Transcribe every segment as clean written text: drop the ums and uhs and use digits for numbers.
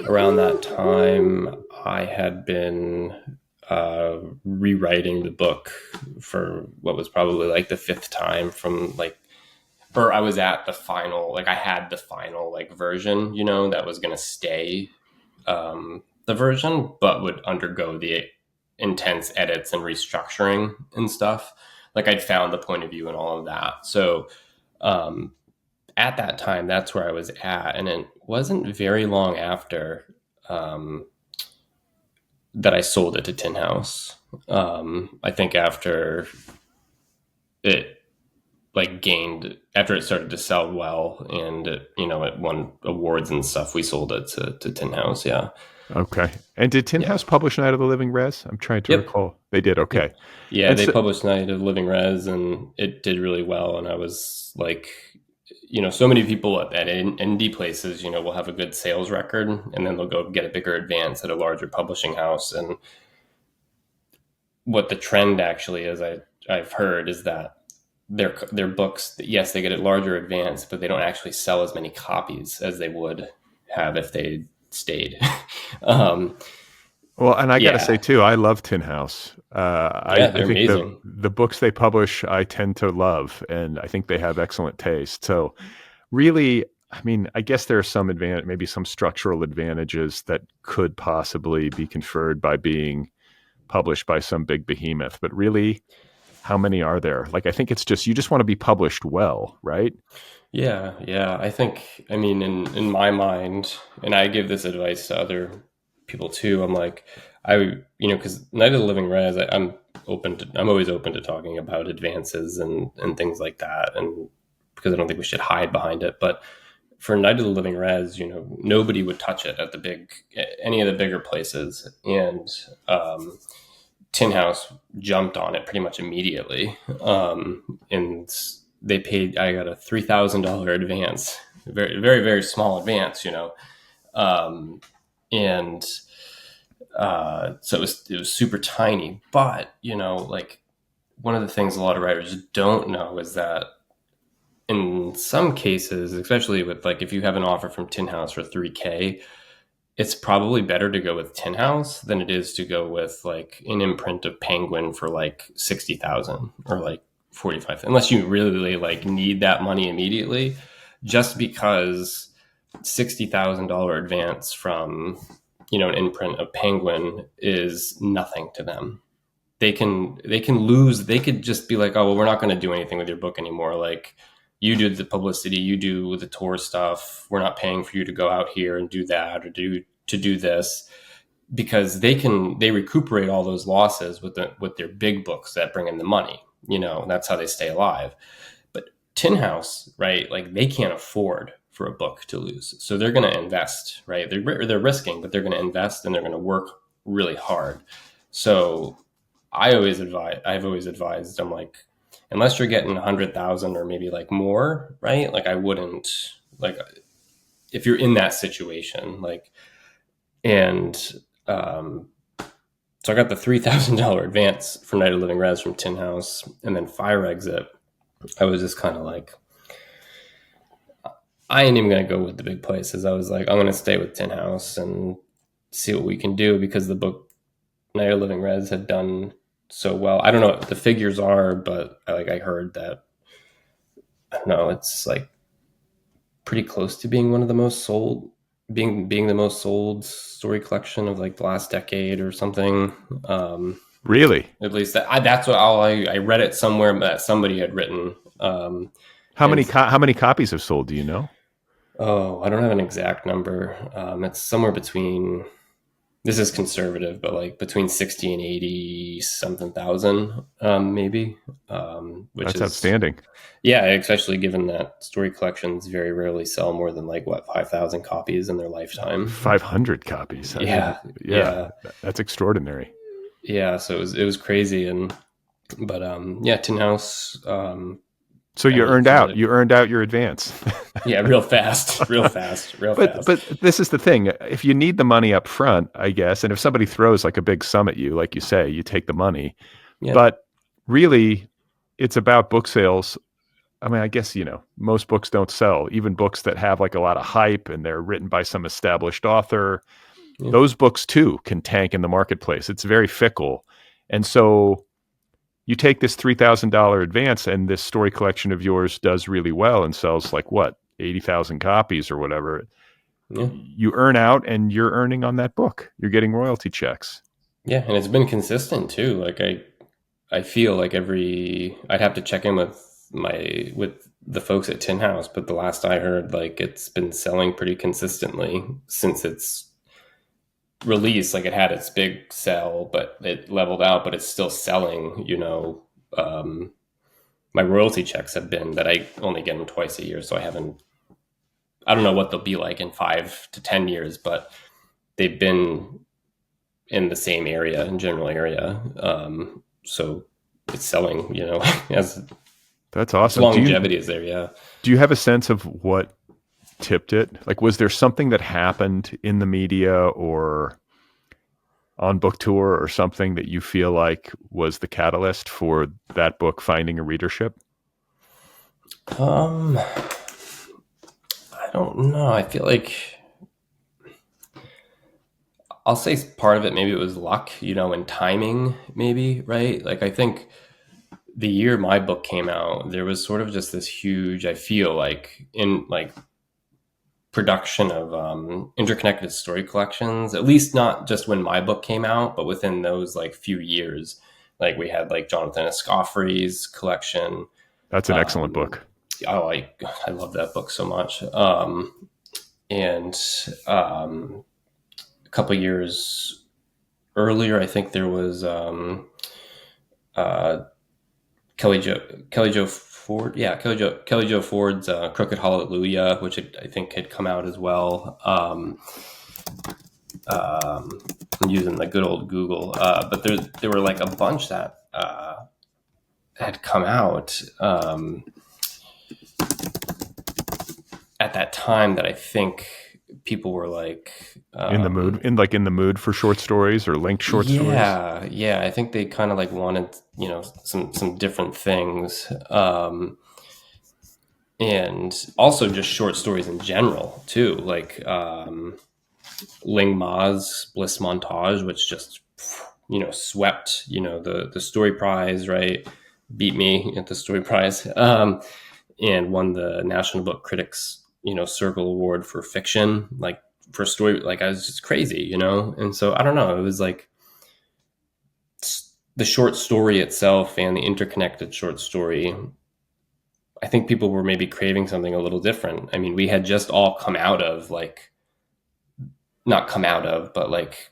around that time, I had been rewriting the book for what was probably like the fifth time from like, or I was at the final, like I had the final like version, that was going to stay the version, but would undergo the intense edits and restructuring and stuff. Like I'd found the point of view and all of that. So um, at that time, that's where I was at. And it wasn't very long after um, that I sold it to Tin House. I think after it after it started to sell well and it won awards and stuff, we sold it to Tin House. Yeah. Okay. And did Tin Yeah. House publish Night of the Living Res? I'm trying to Yep. recall. They did. Yep. Okay. Yeah, And they so, published Night of Living Res, and it did really well. And I was like, so many people at indie places, will have a good sales record, and then they'll go get a bigger advance at a larger publishing house. And what the trend actually is, I've heard, is that their books, yes, they get a larger advance, but they don't actually sell as many copies as they would have if they stayed. um, well, and I got to say yeah, too, I love Tin House. yeah, I they're think amazing. the books they publish, I tend to love, and I think they have excellent taste. So, really, I mean, I guess there are some advantage, maybe some structural advantages that could possibly be conferred by being published by some big behemoth. But really, how many are there? Like, I think it's just you just want to be published well, right? Yeah, yeah. I mean, in my mind, and I give this advice to other people too. I'm like, because Night of the Living Res, I'm always open to talking about advances and things like that, and because I don't think we should hide behind it. But for Night of the Living Res, nobody would touch it at any of the bigger places, and Tin House jumped on it pretty much immediately, and I got a $3,000 advance, very, very, very small advance, um, and so it was super tiny. But like one of the things a lot of writers don't know is that in some cases, especially with like if you have an offer from Tin House for 3K, it's probably better to go with Tin House than it is to go with like an imprint of Penguin for like 60,000 or like 45, unless you really like need that money immediately. Just because $60,000 advance from an imprint of Penguin is nothing to them. They can lose. They could just be like, oh well, we're not going to do anything with your book anymore. Like you do the publicity, you do the tour stuff. We're not paying for you to go out here and do that or do this, because they recuperate all those losses with their big books that bring in the money. That's how they stay alive. But Tin House, right? Like they can't afford for a book to lose, so they're going to invest, right? They're risking, but they're going to invest and they're going to work really hard. So I've always advised, I'm like, unless you're getting 100,000 or maybe like more, right? Like I wouldn't, like, if you're in that situation, like, and um, so I got the $3,000 advance for Night of Living Res from Tin House, and then Fire Exit. I was just kind of like, I ain't even gonna go with the big places. I was like, I'm gonna stay with Tin House and see what we can do, because the book Night of Living Res had done so well. I don't know what the figures are, but I heard that, I don't know, it's like pretty close to being one of the most sold, being the most sold story collection of like the last decade or something. Really? At least that's what I read it somewhere that somebody had written. And How many copies have sold? Do you know? oh, I don't have an exact number. It's somewhere between, this is conservative, but like between 60 and 80 something thousand, maybe, which That's is, outstanding. yeah, especially given that story collections very rarely sell more than like what 5,000 copies in their lifetime. 500 copies. I mean, Yeah, yeah, yeah, that's extraordinary. yeah. So it was crazy, and but yeah, Tin House. So I you really earned feel out. it. You earned out your advance. Yeah, real fast, real fast, real fast. But this is the thing. If you need the money up front, I guess, and if somebody throws like a big sum at you, like you say, you take the money. Yeah, But really, it's about book sales I mean, I guess, most books don't sell, even books that have like a lot of hype and they're written by some established author. Yeah. Those books too can tank in the marketplace. It's very fickle. And so you take this $3,000 advance and this story collection of yours does really well and sells like what, 80,000 copies or whatever. Yeah. You earn out and you're earning on that book. You're getting royalty checks. Yeah, and it's been consistent too. Like I feel like I'd have to check in with the folks at Tin House, but the last I heard, like it's been selling pretty consistently since its release. Like it had its big sell, but it leveled out, but it's still selling. My royalty checks have been that I only get them twice a year, so I don't know what they'll be like in 5 to 10 years, but they've been in the same area, in general area. So it's selling, as That's awesome. longevity is there. Yeah. Do you have a sense of what tipped it? Like, was there something that happened in the media or on book tour or something that you feel like was the catalyst for that book finding a readership? I don't know. I feel like I'll say part of it, maybe it was luck, and timing, maybe, right? Like I think the year my book came out, there was sort of just this huge, I feel like, in like production of interconnected story collections, at least not just when my book came out, but within those like few years. Like we had like Jonathan Escoffrey's collection. That's an excellent Um, book. oh, I love that book so much. And a couple years earlier, I think there was uh, Kelly Joe Ford, yeah, Kelly Joe Ford's Crooked Hallelujah, which I think had come out as well. I'm using the good old Google, but there were like a bunch that had come out at that time that I think people were like, In the mood for short stories or linked short stories. yeah. I think they kind of like wanted, some different things. And also just short stories in general too, like Ling Ma's Bliss Montage, which just swept the story prize, right? Beat me at the story prize, and won the National Book Critics Circle Award for fiction, like for story. Like I was just crazy, and so I don't know. It was like the short story itself and the interconnected short story. I think people were maybe craving something a little different. I mean, we had just all come out of like, not come out of, but like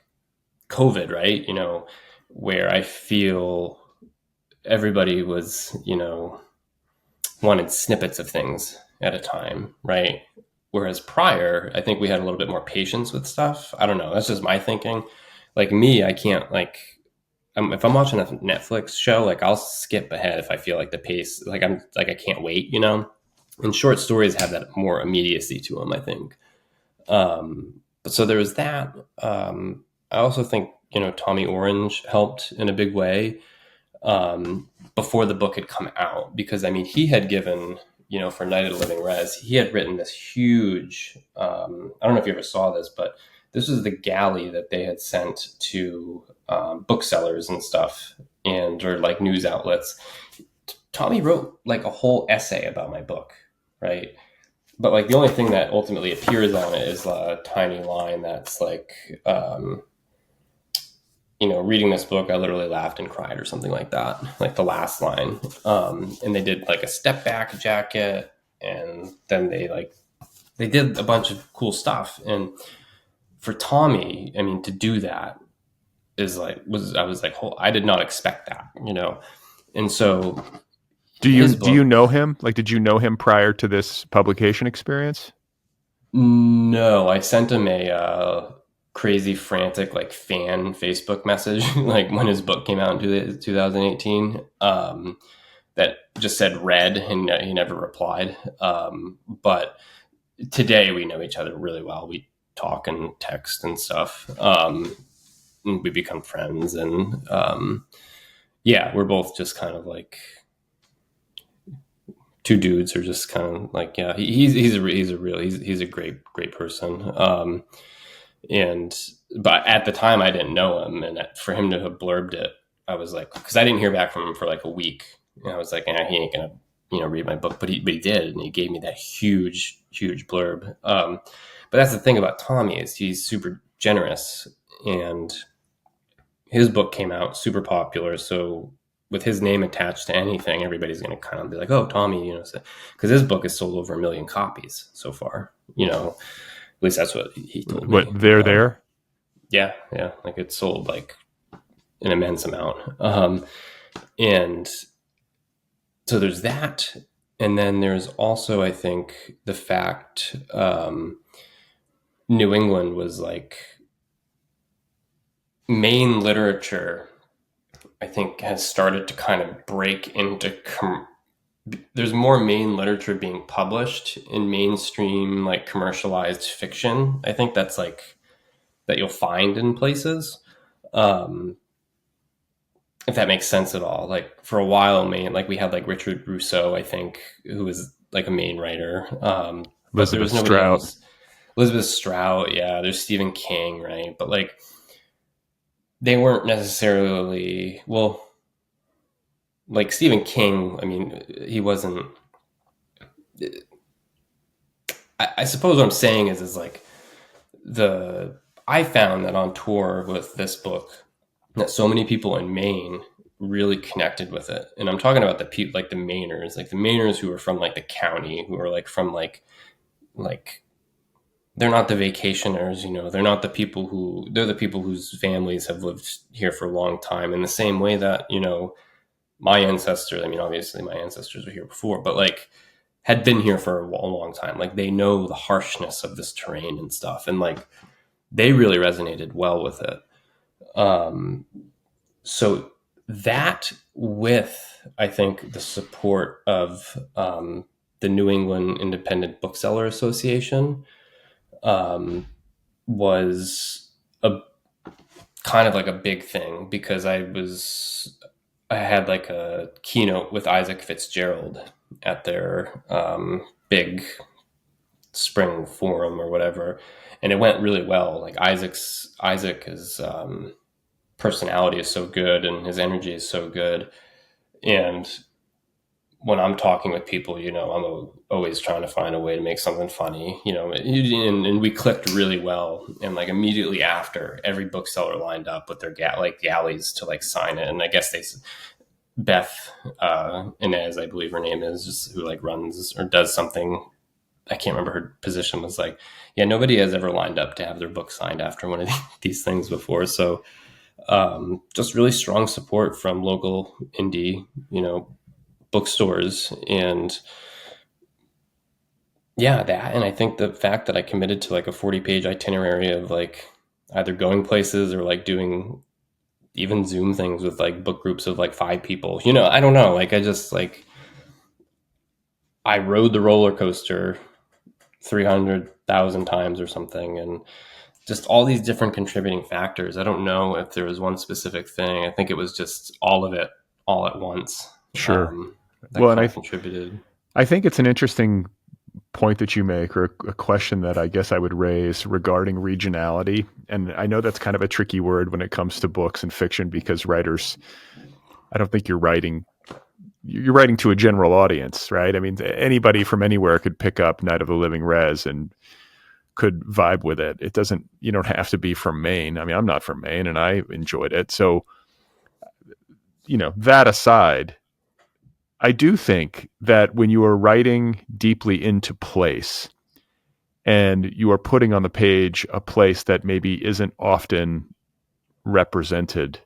COVID, right? Where I feel everybody was, wanted snippets of things at a time, right? Whereas prior, I think we had a little bit more patience with stuff. I don't know. That's just my thinking. Like me, I can't like, if I'm watching a Netflix show, like I'll skip ahead if I feel like the pace, like I'm like I can't wait, And short stories have that more immediacy to them, I think. But so there was that. I also think Tommy Orange helped in a big way before the book had come out, because I mean he had given for Night of the Living Res, he had written this huge. I don't know if you ever saw this, but this was the galley that they had sent to booksellers and stuff, or like news outlets. Tommy wrote like a whole essay about my book, right? But like the only thing that ultimately appears on it is a tiny line that's like, reading this book, I literally laughed and cried or something like that, like the last line. And they did like a step back jacket, and then they did a bunch of cool stuff. And for Tommy, I mean, to do that I was like, I did not expect that. And so his Do you book, know him? Like, did you know him prior to this publication experience? no, I sent him a crazy, frantic, like fan Facebook message, like when his book came out in 2018, that just said read, and he never replied. But today we know each other really well. We talk and text and stuff. And we become friends, and yeah, we're both just kind of like two dudes are just kind of like, yeah, he's a great person. And but at the time I didn't know him, and for him to have blurbed it, I was like, because I didn't hear back from him for like a week, and I was like, he ain't gonna read my book, but he did, and he gave me that huge blurb. But that's the thing about Tommy, is he's super generous, and his book came out super popular, so with his name attached to anything, everybody's going to kind of be like, oh, Tommy, because his book has sold over 1 million copies so far, at least that's what he told me. What, there? Yeah, like it sold like an immense amount. And so there's that. And then there's also, I think, the fact New England was like, Maine literature, I think, has started to kind of break into there's more Maine literature being published in mainstream, like commercialized fiction. I think that's like that you'll find in places. If that makes sense at all. Like for a while, Maine, like we had like Richard Rousseau, I think, who was like a Maine writer. But there was nobody else. Elizabeth Strout, yeah. There's Stephen King, right? But like they weren't necessarily, well, like Stephen King, I mean, he wasn't. I suppose what I'm saying is like I found that on tour with this book that so many people in Maine really connected with it, and I'm talking about like the Mainers who are from like the county, who are like from like they're not the vacationers, they're not the people they're the people whose families have lived here for a long time, in the same way that my ancestors, I mean, obviously my ancestors were here before, but like had been here for a long time. Like they know the harshness of this terrain and stuff. And like, they really resonated well with it. So that, with, I think, the support of the New England Independent Bookseller Association, was a kind of like a big thing, because I had like a keynote with Isaac Fitzgerald at their big spring forum or whatever, and it went really well. Like Isaac's personality is so good, and his energy is so good, and when I'm talking with people, I'm always trying to find a way to make something funny, and we clicked really well. And like immediately after, every bookseller lined up with their galleys to like sign it. And I guess Beth Inez, I believe her name is, just who like runs or does something, I can't remember her position, was like, yeah, nobody has ever lined up to have their book signed after one of these things before. So just really strong support from local indie, bookstores. And yeah, that, and I think the fact that I committed to like a 40-page itinerary of like either going places or like doing even Zoom things with like book groups of like 5 people, I don't know, like I just like, I rode the roller coaster 300,000 times or something, and just all these different contributing factors. I don't know if there was one specific thing. I think it was just all of it all at once. Sure. That kind of contributed. I think it's an interesting point that you make, or a question that I guess I would raise regarding regionality. And I know that's kind of a tricky word when it comes to books and fiction, because writers, I don't think you're writing to a general audience, right? I mean, anybody from anywhere could pick up Night of the Living Rez and could vibe with it. You don't have to be from Maine. I mean, I'm not from Maine, and I enjoyed it. So, that aside, I do think that when you are writing deeply into place, and you are putting on the page a place that maybe isn't often represented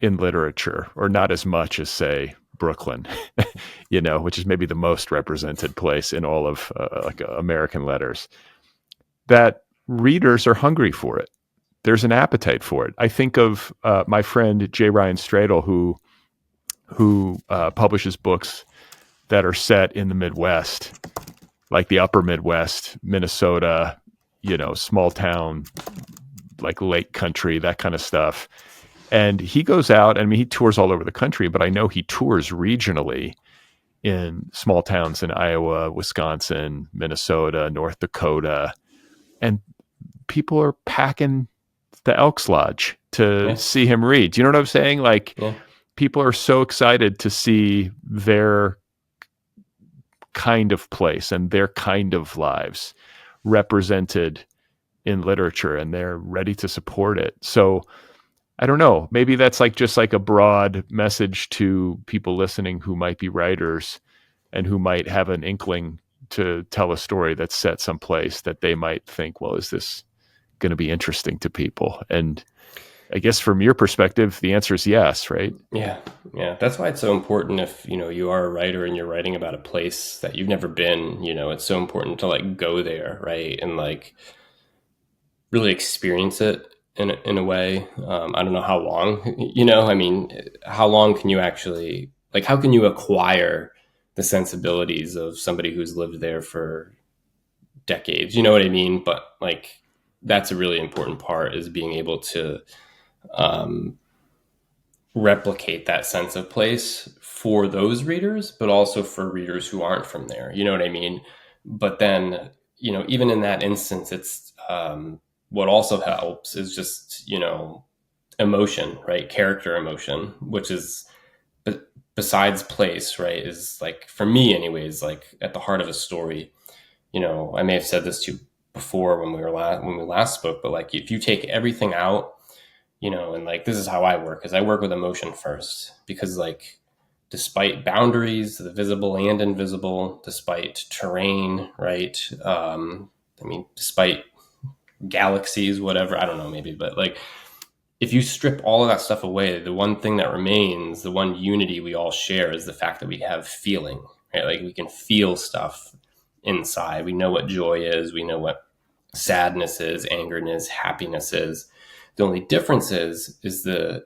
in literature, or not as much as, say, Brooklyn, which is maybe the most represented place in all of American letters, that readers are hungry for it. There's an appetite for it. I think of my friend J. Ryan Stradle, who publishes books that are set in the Midwest, like the upper Midwest, Minnesota, small town, like lake country, that kind of stuff. And he goes out, I mean, he tours all over the country, but I know he tours regionally, in small towns in Iowa, Wisconsin, Minnesota, North Dakota, and people are packing the Elks Lodge to Yeah. see him read. Do you know what I'm saying? Like, Yeah. people are so excited to see their kind of place and their kind of lives represented in literature, and they're ready to support it. So I don't know, maybe that's like just like a broad message to people listening who might be writers and who might have an inkling to tell a story that's set someplace that they might think, well, is this going to be interesting to people? And I guess from your perspective, the answer is yes, right? Yeah. Yeah. That's why it's so important if, you are a writer and you're writing about a place that you've never been, it's so important to like go there, right? And like really experience it in a way. I don't know how long, I mean, how long can you actually, like, how can you acquire the sensibilities of somebody who's lived there for decades? You know what I mean? But like, that's a really important part, is being able to um, replicate that sense of place for those readers, but also for readers who aren't from there. You know what I mean? But then, even in that instance, it's what also helps is just, emotion, right? Character emotion, which is besides place, right? Is like, for me, anyways, like at the heart of a story. I may have said this to you before when we last spoke, but like if you take everything out, and like this is how I work, is I work with emotion first, because like despite boundaries, the visible and invisible, despite terrain, right? I mean, despite galaxies, whatever, I don't know, maybe, but like if you strip all of that stuff away, the one thing that remains, the one unity we all share, is the fact that we have feeling, right? Like we can feel stuff inside. We know what joy is. We know what sadness is, anger is, happiness is. The only difference is the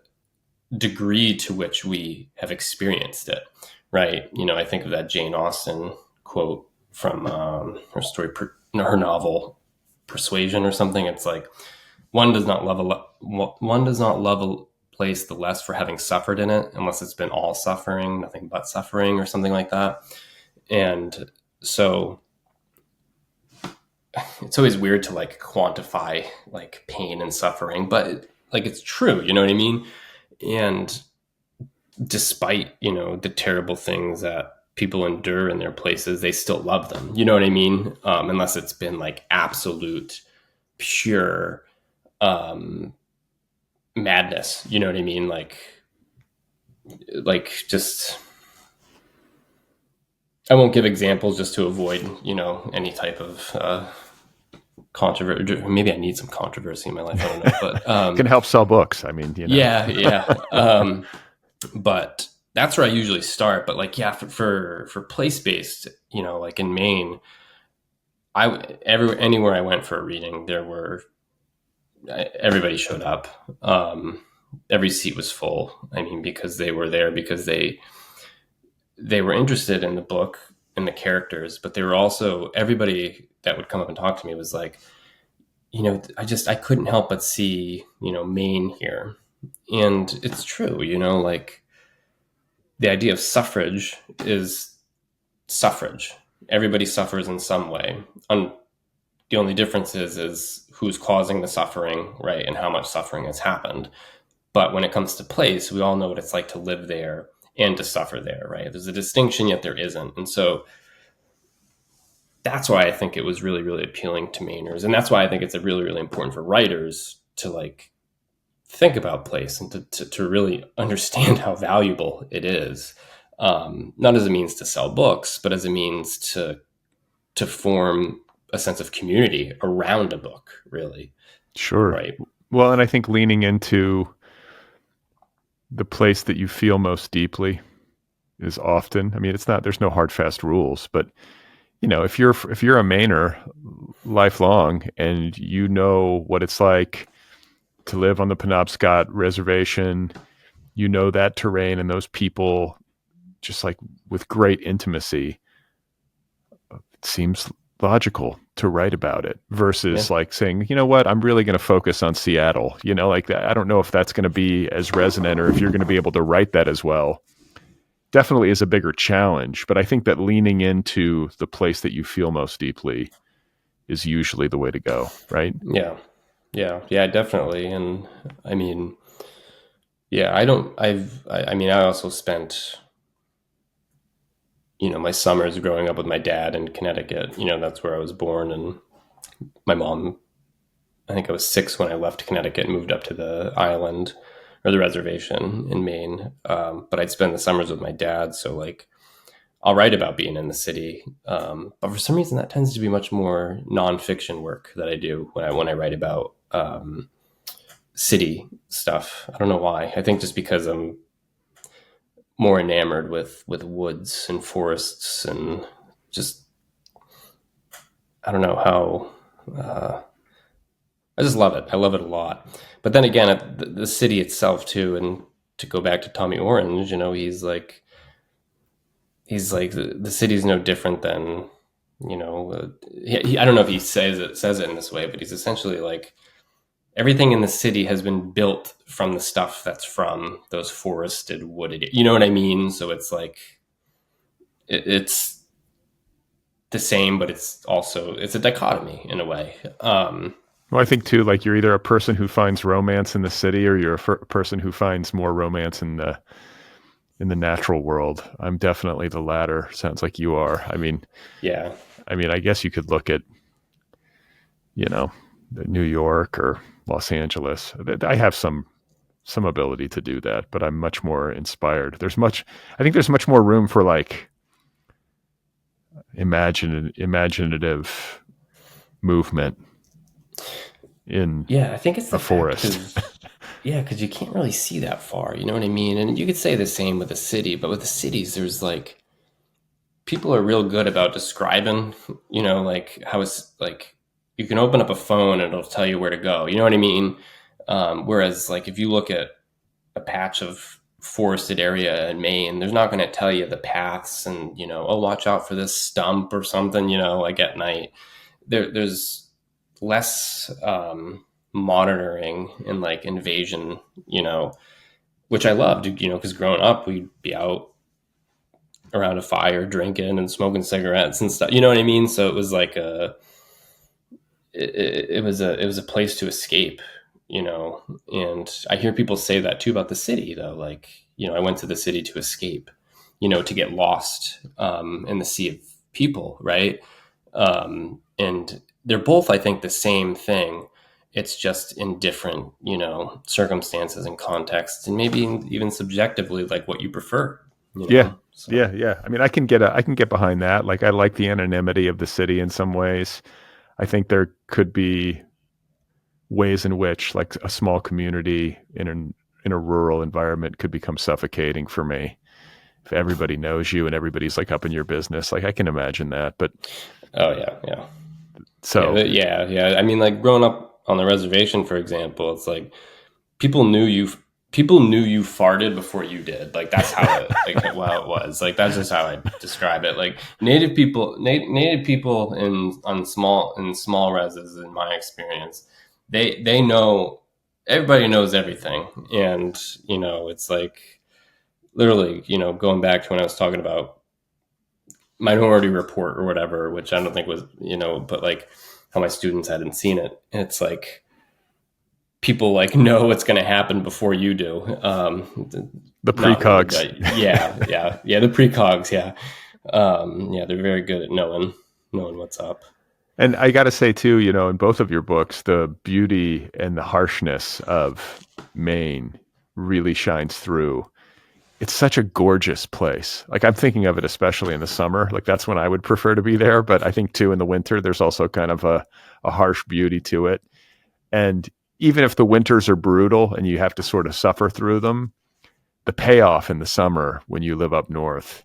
degree to which we have experienced it, right? I think of that Jane Austen quote from her novel Persuasion or something. It's like, one does not love a place the less for having suffered in it, unless it's been all suffering, nothing but suffering, or something like that. And so it's always weird to like quantify like pain and suffering, but like it's true, you know what I mean? And despite, the terrible things that people endure in their places, they still love them. You know what I mean? Unless it's been like absolute pure madness. You know what I mean? Like just, I won't give examples just to avoid, any type of controversy. Maybe I need some controversy in my life. I don't know, but Can help sell books. I mean, yeah, yeah. But that's where I usually start. But like, yeah, for place based, like in Maine, anywhere I went for a reading, everybody showed up. Every seat was full. I mean, because they were there, because they were interested in the book and the characters, but they were also, everybody that would come up and talk to me was like, I couldn't help but see, Maine here. And it's true, like the idea of suffrage is suffrage. Everybody suffers in some way. The only difference is who's causing the suffering, right? And how much suffering has happened. But when it comes to place, we all know what it's like to live there and to suffer there, right? There's a distinction, yet there isn't. And so that's why I think it was really, really appealing to Mainers. And that's why I think it's really, really important for writers to like think about place and to really understand how valuable it is. Not as a means to sell books, but as a means to form a sense of community around a book, really. Sure. Right. Well, and I think leaning into the place that you feel most deeply is often, I mean, there's no hard, fast rules, but if you're a Mainer lifelong and you know what it's like to live on the Penobscot reservation, that terrain and those people just like with great intimacy, it seems logical to write about it versus like saying, what, I'm really going to focus on Seattle, like that. I don't know if that's going to be as resonant or if you're going to be able to write that as well definitely is a bigger challenge. But I think that leaning into the place that you feel most deeply is usually the way to go, right? Yeah. Yeah, definitely. And I mean, yeah, I don't, I mean, I also spent, my summers growing up with my dad in Connecticut. That's where I was born. And my mom, I think I was 6 when I left Connecticut and moved up to the island or the reservation in Maine. But I'd spend the summers with my dad. So, like, I'll write about being in the city. But for some reason, that tends to be much more nonfiction work that I do when I write about city stuff. I don't know why. I think just because I'm more enamored with woods and forests and just I don't know how I just love it. I love it a lot. But then again, the city itself too, and to go back to Tommy Orange, he's like the city's no different than I don't know if he says it in this way, but he's essentially like everything in the city has been built from the stuff that's from those forested wooded. You know what I mean? So it's like it's the same, but it's a dichotomy in a way. Well, I think too, like you're either a person who finds romance in the city, or you're a person who finds more romance in the natural world. I'm definitely the latter. Sounds like you are. Yeah, I guess you could look at, you know, New York or Los Angeles. I have some ability to do that, but I'm much more inspired. I think there's much more room for like imaginative movement in yeah. I think it's a the fact forest. because you can't really see that far. You know what I mean? And you could say the same with the city, but with the cities, there's like people are real good about describing. Like how it's like you can open up a phone and it'll tell you where to go. You know what I mean? Whereas like if you look at a patch of forested area in Maine, there's not going to tell you the paths and oh, watch out for this stump or something. Like at night, there's less monitoring and like invasion. Which I loved. Because growing up, we'd be out around a fire drinking and smoking cigarettes and stuff. You know what I mean? So it was like it was a place to escape, and I hear people say that too about the city though. Like, I went to the city to escape, to get lost in the sea of people, right? And they're both, I think, the same thing. It's just in different, circumstances and contexts, and maybe even subjectively, like what you prefer, Yeah. So Yeah. I can get behind that. Like I like the anonymity of the city in some ways. I think there could be ways in which like a small community in a rural environment could become suffocating for me. If everybody knows you and everybody's like up in your business, like I can imagine that. But oh yeah, yeah. Yeah, so yeah. I mean, like growing up on the reservation, for example, it's like people knew you. People knew you farted before you did. Like that's how it was. Like that's just how I describe it. Like native people in small reses, in my experience, they know everybody knows everything, and it's like literally, going back to when I was talking about Minority Report or whatever, which I don't think was, but like how my students hadn't seen it. And it's like people like know what's going to happen before you do. the Not really, precogs. but yeah. The precogs, yeah, yeah, they're very good at knowing what's up. And I got to say too, in both of your books, the beauty and the harshness of Maine really shines through. It's such a gorgeous place. Like I'm thinking of it, especially in the summer. Like that's when I would prefer to be there. But I think too in the winter, there's also kind of a harsh beauty to it. And even if the winters are brutal and you have to sort of suffer through them, the payoff in the summer when you live up north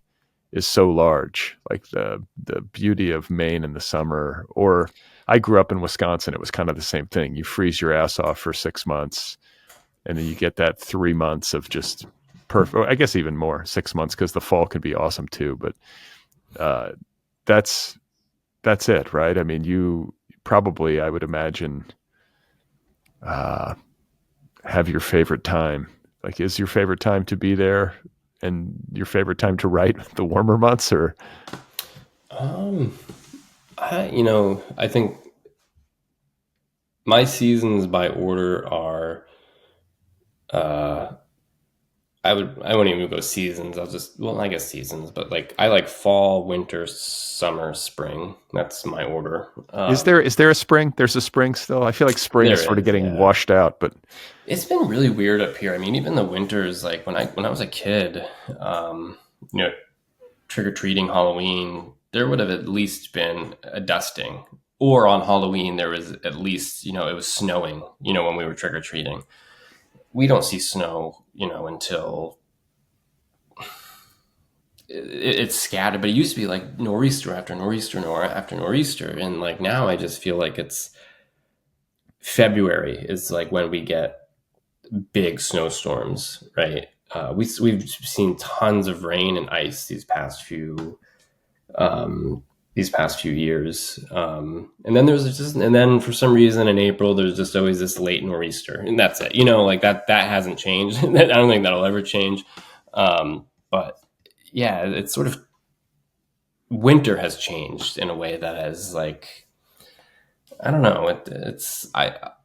is so large. Like the beauty of Maine in the summer. Or I grew up in Wisconsin. It was kind of the same thing. You freeze your ass off for 6 months, and then you get that 3 months of just perfect. I guess even more, 6 months, because the fall can be awesome too. But uh, that's it, right? I mean, you probably, I would imagine, uh, have your favorite time. Like, is your favorite time to be there and your favorite time to write, the warmer months, or? Um, I think my seasons by order are, uh, I won't even go seasons. I'll just, well, I guess seasons, but like I like fall, winter, summer, spring. That's my order. Is there a spring? There's a spring still. I feel like spring is There sort of is, getting yeah. washed out, but It's been really weird up here. I mean, even the winters, like when I was a kid, um, you know, trick or treating Halloween, there would have at least been a dusting. Or on Halloween, there was at least, it was snowing, when we were trick or treating. We don't see snow, until it's scattered. But it used to be like nor'easter after nor'easter, after nor'easter. And like now I just feel like it's February is like when we get big snowstorms, right? We've seen tons of rain and ice these past few years. And then and then for some reason in April, there's just always this late nor'easter, and that's it. Like that hasn't changed. I don't think that'll ever change. But yeah, it's sort of winter has changed in a way that is like, I don't know.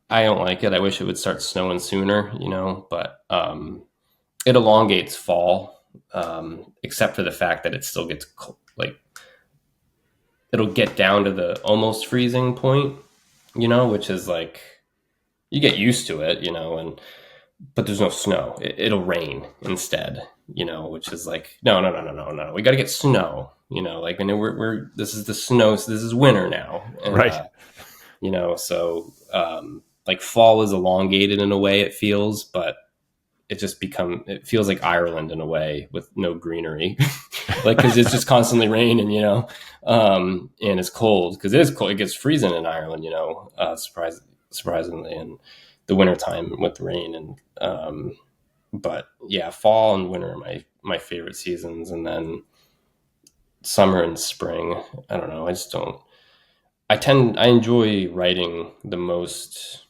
I don't like it. I wish it would start snowing sooner, but it elongates fall, except for the fact that it still gets like it'll get down to the almost freezing point, which is like you get used to it, and but there's no snow. It'll rain instead, which is like no, no, no, no, no, no. We got to get snow, like and we're this is the snow. So this is winter now, and right. so like fall is elongated in a way it feels, but it feels like Ireland in a way with no greenery, like because it's just constantly raining, and it's cold because it is cold. It gets freezing in Ireland, surprisingly, in the wintertime with rain but yeah, fall and winter are my favorite seasons, and then summer and spring. I don't know. I just don't. I enjoy writing the most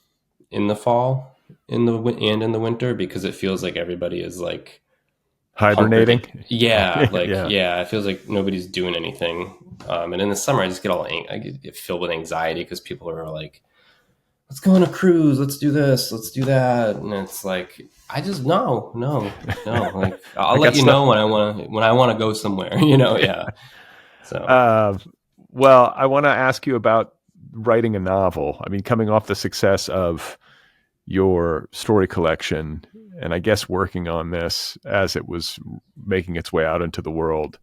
in the fall, in the winter because it feels like everybody is like hunkered Hibernating. in. Yeah, like Yeah. yeah, it feels like nobody's doing anything. And in the summer, I just get I get filled with anxiety because people are like, "Let's go on a cruise. Let's do this. Let's do that." And it's like, I just no, no, no. Like I I'll let got you stuff. know when I want to go somewhere. Yeah. So Uh, well, I want to ask you about writing a novel. I mean, coming off the success of your story collection, and I guess working on this as it was making its way out into the world,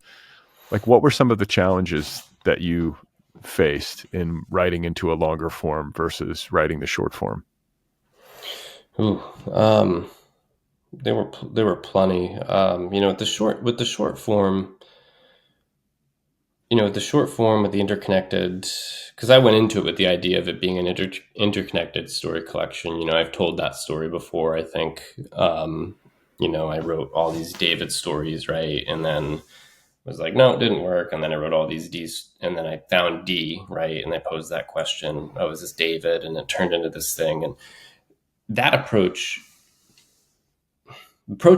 like what were some of the challenges that you faced in writing into a longer form versus writing the short form? ooh, um, there were plenty. With the short form, with the short form, with the interconnected, because I went into it with the idea of it being an interconnected story collection. I've told that story before. I think, I wrote all these David stories, right, and then was like, no, it didn't work. And then I wrote all these D's, and then I found D, right, and I posed that question: oh, is this David? And it turned into this thing, and that approach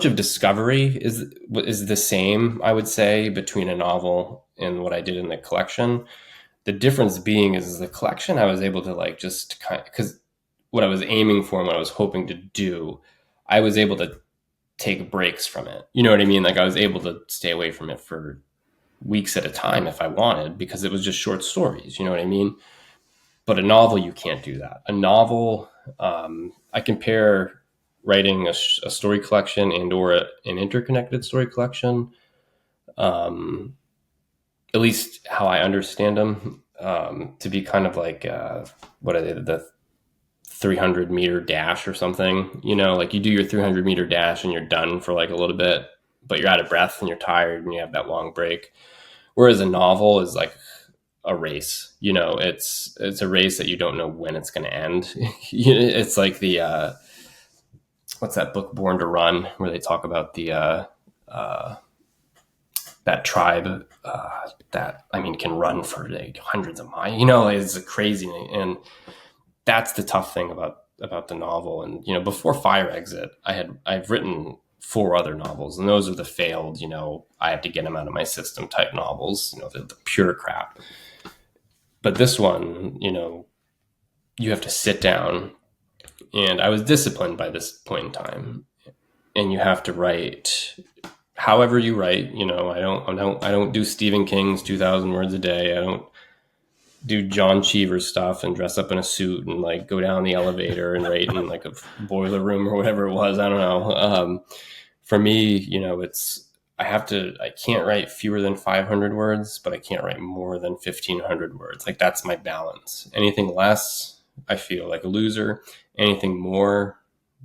of discovery is the same, I would say, between a novel and what I did in the collection. The difference being is the collection I was able to like just kind of, because what I was aiming for and what I was hoping to do, I was able to take breaks from it. You know what I mean? Like I was able to stay away from it for weeks at a time if I wanted because it was just short stories. You know what I mean? But a novel, you can't do that. A novel, I compare writing a story collection and or an interconnected story collection, um, at least how I understand them, to be kind of like what are they, the 300-meter dash or something. Like you do your 300-meter dash and you're done for like a little bit, but you're out of breath and you're tired and you have that long break. Whereas a novel is like a race. It's a race that you don't know when it's going to end. It's like the what's that book, Born to Run, where they talk about the that tribe that I mean can run for like hundreds of miles. It's crazy, and that's the tough thing about the novel. And before Fire Exit, I've written 4 other novels, and those are the failed, I have to get them out of my system type novels, the pure crap. But this one, you have to sit down, and I was disciplined by this point in time, and you have to write however you write. I don't do Stephen King's 2,000 words a day. I don't do John Cheever stuff and dress up in a suit and like go down the elevator and write in like a boiler room or whatever it was. I don't know. For me, I can't write fewer than 500 words, but I can't write more than 1,500 words. Like that's my balance. Anything less, I feel like a loser. Anything more,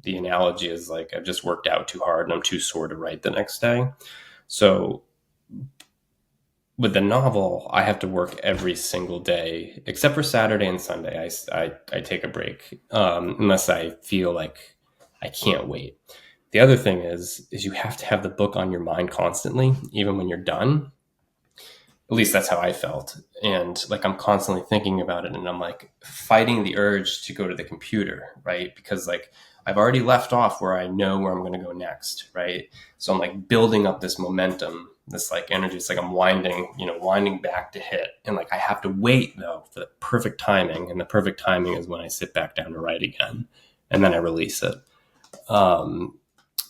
the analogy is like I've just worked out too hard and I'm too sore to write the next day. So with the novel, I have to work every single day, except for Saturday and Sunday. I take a break, unless I feel like I can't wait. The other thing is you have to have the book on your mind constantly, even when you're done. At least that's how I felt. And like I'm constantly thinking about it, and I'm like fighting the urge to go to the computer, right? Because like I've already left off where I know where I'm going to go next, right? So I'm like building up this momentum, this like energy. It's like I'm winding back to hit. And like I have to wait though for the perfect timing. And the perfect timing is when I sit back down to write again, and then I release it.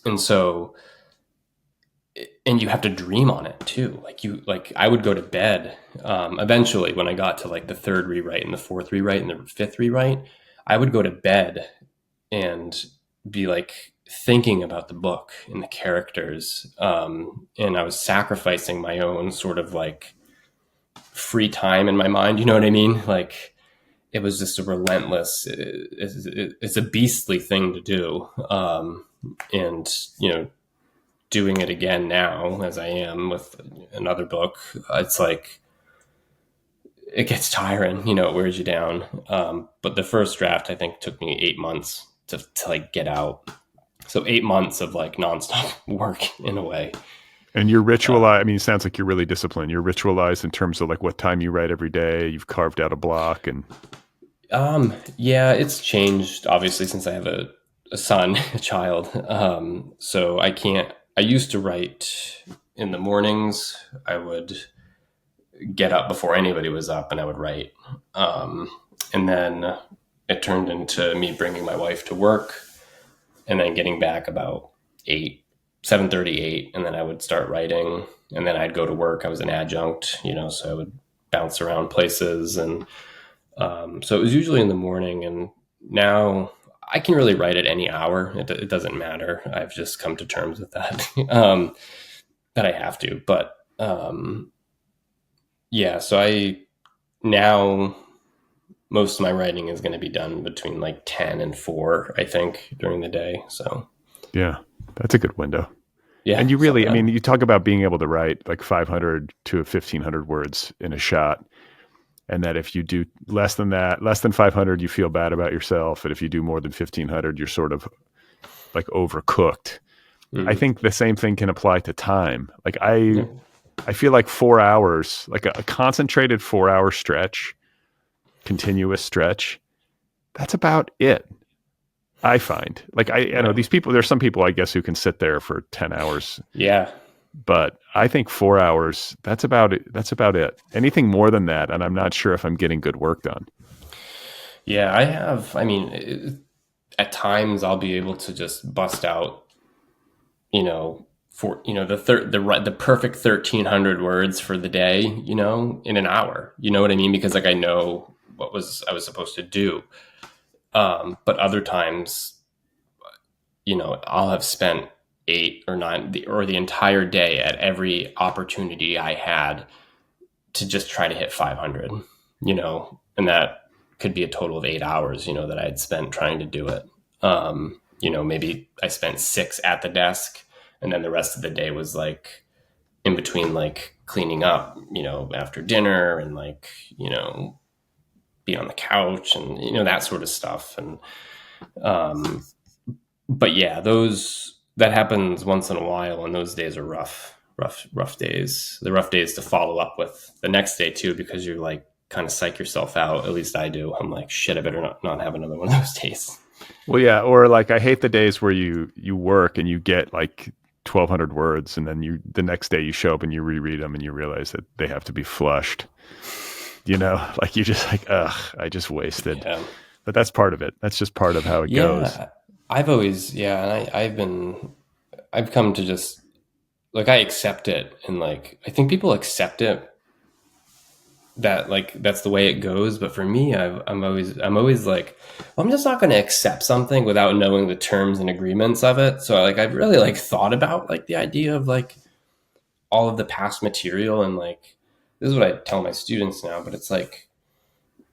And so, and you have to dream on it too. Like I would go to bed. Eventually when I got to like the 3rd rewrite and the 4th rewrite and the 5th rewrite, I would go to bed and be like thinking about the book and the characters. And I was sacrificing my own sort of like free time in my mind. You know what I mean? Like it was just a relentless, it's a beastly thing to do. And, doing it again now as I am with another book, it's like, it gets tiring, it wears you down. But the first draft, I think, took me 8 months to like get out. So 8 months of like nonstop work in a way. And you're ritualized. I mean, it sounds like you're really disciplined. You're ritualized in terms of like what time you write every day. You've carved out a block and. Yeah, it's changed obviously since I have a son, a child. So I used to write in the mornings. I would get up before anybody was up and I would write. And then it turned into me bringing my wife to work and then getting back about 7:38. And then I would start writing, and then I'd go to work. I was an adjunct, so I would bounce around places. And so it was usually in the morning, and now I can really write at any hour. It doesn't matter. I've just come to terms with that, that I have to. But yeah, so now most of my writing is going to be done between like 10 and 4, I think, during the day. So yeah, that's a good window. Yeah. And you really, I mean, you talk about being able to write like 500 to 1,500 words in a shot. And that if you do less than 500, you feel bad about yourself. And if you do more than 1,500, you're sort of like overcooked. Mm-hmm. I think the same thing can apply to time. Like I feel like 4 hours, like a concentrated 4-hour stretch, continuous stretch, that's about it. I find like, I know these people, there's some people I guess who can sit there for 10 hours. Yeah. But I think 4 hours, that's about it. That's about it. Anything more than that, and I'm not sure if I'm getting good work done. Yeah, at times I'll be able to just bust out, the perfect 1,300 words for the day, in an hour. You know what I mean? Because like I know what I was supposed to do. But other times, I'll have spent 8 or 9 or the entire day at every opportunity I had to just try to hit 500, and that could be a total of 8 hours, that I had spent trying to do it. Maybe I spent 6 at the desk, and then the rest of the day was like in between, like cleaning up, after dinner, and like, be on the couch and, that sort of stuff. And, but yeah, that happens once in a while, and those days are rough days. The rough days to follow up with the next day too, because you're like kind of psych yourself out. At least I do. I'm like, shit, I better not have another one of those days. Well, yeah. Or like, I hate the days where you work and you get like 1,200 words, and then the next day you show up and you reread them and you realize that they have to be flushed. Like you just like, ugh, I just wasted. Yeah. But that's part of it. That's just part of how it goes. Yeah. I've come to just like, I accept it. And like, I think people accept it, that like that's the way it goes. But for me, I'm always like, well, I'm just not going to accept something without knowing the terms and agreements of it. So like I've really like thought about like the idea of like all of the past material, and like this is what I tell my students now. But it's like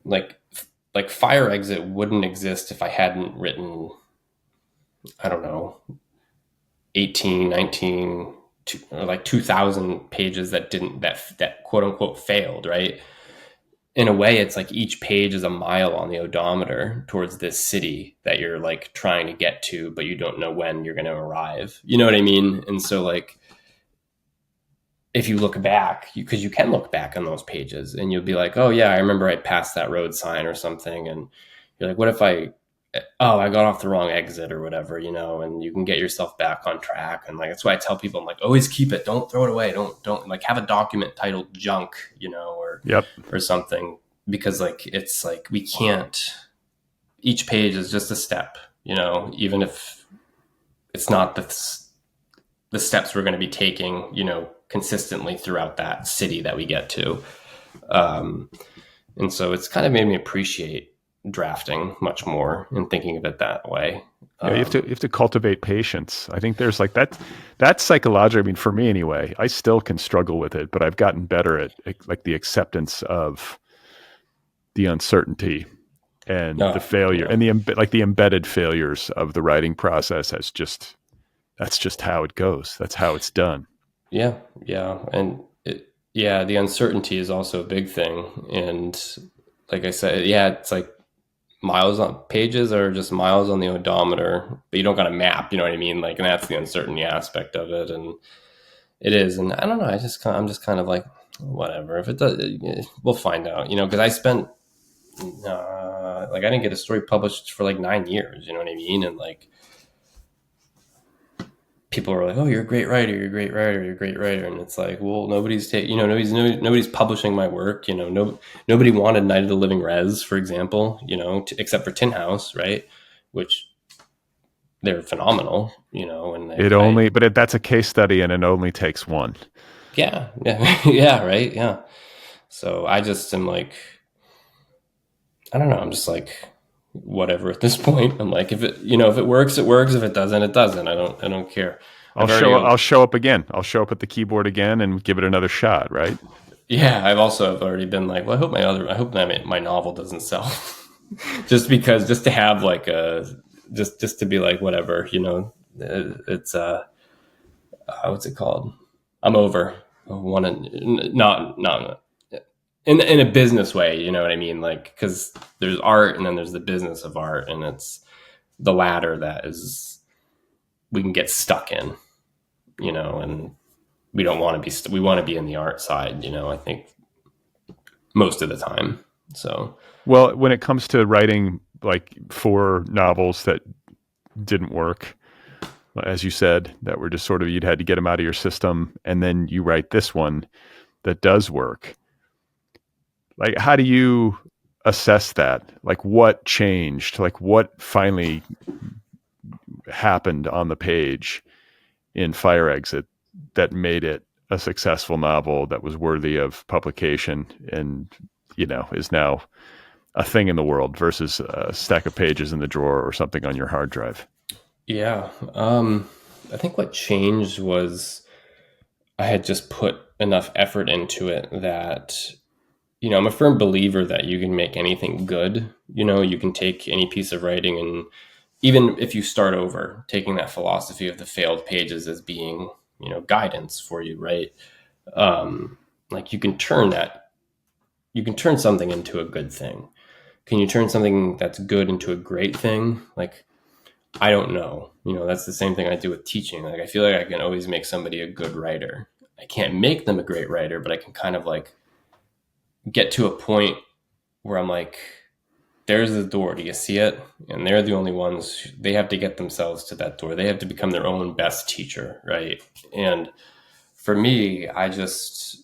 like Fire Exit wouldn't exist if I hadn't written, I don't know, 18, 19, or like 2,000 pages that quote unquote failed, right? In a way, it's like each page is a mile on the odometer towards this city that you're like trying to get to, but you don't know when you're going to arrive. You know what I mean? And so like, if you look back, because you can look back on those pages and you'll be like, oh yeah, I remember I passed that road sign or something. And you're like, what if I got off the wrong exit or whatever, and you can get yourself back on track. And like, that's why I tell people, I'm like, always keep it. Don't throw it away. Don't like have a document titled junk, Yep. or something, because like, it's like, we can't, each page is just a step, even if it's not the steps we're going to be taking, consistently throughout that city that we get to. And so it's kind of made me appreciate drafting much more and thinking of it that way. Yeah, you have to cultivate patience. I think there's like that's psychological. I mean, for me anyway, I still can struggle with it, but I've gotten better at like the acceptance of the uncertainty and the failure, yeah. and the embedded failures of the writing process. That's just how it goes. That's how it's done. Yeah, yeah, and the uncertainty is also a big thing. And like I said, yeah, it's like miles on pages are just miles on the odometer, but you don't got a map. You know what I mean? Like, and that's the uncertainty aspect of it, and it is. And I don't know. I'm just kind of like, whatever. If it does, we'll find out. Because I spent like, I didn't get a story published for like 9 years. You know what I mean? And like, people are like, "Oh, you're a great writer. You're a great writer. You're a great writer." And it's like, well, nobody's publishing my work. Nobody wanted Night of the Living Res, for example. Except for Tin House, right? Which they're phenomenal. But that's a case study, and it only takes one. Yeah, yeah, yeah, right, yeah. So I just am like, I don't know. I'm just like, whatever at this point. I'm like, if it works, it works. If it doesn't, it doesn't. I don't care. I'll show up again. I'll show up at the keyboard again and give it another shot, right? Yeah, I've already been like, well, I hope my novel doesn't sell. just to have like just to be like, whatever, it's what's it called? I'm over. I want to not in a business way, you know what I mean? Like, because there's art and then there's the business of art, and it's the latter that is we can get stuck in, and we don't want to be. We want to be in the art side, I think most of the time. So, well, when it comes to writing like 4 novels that didn't work, as you said, that were just sort of, you'd had to get them out of your system, and then you write this one that does work. Like, how do you assess that? Like, what changed? Like, what finally happened on the page in Fire Exit that made it a successful novel that was worthy of publication and, is now a thing in the world versus a stack of pages in the drawer or something on your hard drive? Yeah. I think what changed was I had just put enough effort into it that, I'm a firm believer that you can make anything good. You can take any piece of writing, and even if you start over, taking that philosophy of the failed pages as being, guidance for you, right? Like, you can turn something into a good thing. Can you turn something that's good into a great thing? Like, I don't know. That's the same thing I do with teaching. Like, I feel like I can always make somebody a good writer. I can't make them a great writer, but I can kind of like get to a point where I'm like, there's the door. Do you see it? And they're the only ones. They have to get themselves to that door. They have to become their own best teacher, right? And for me, I just,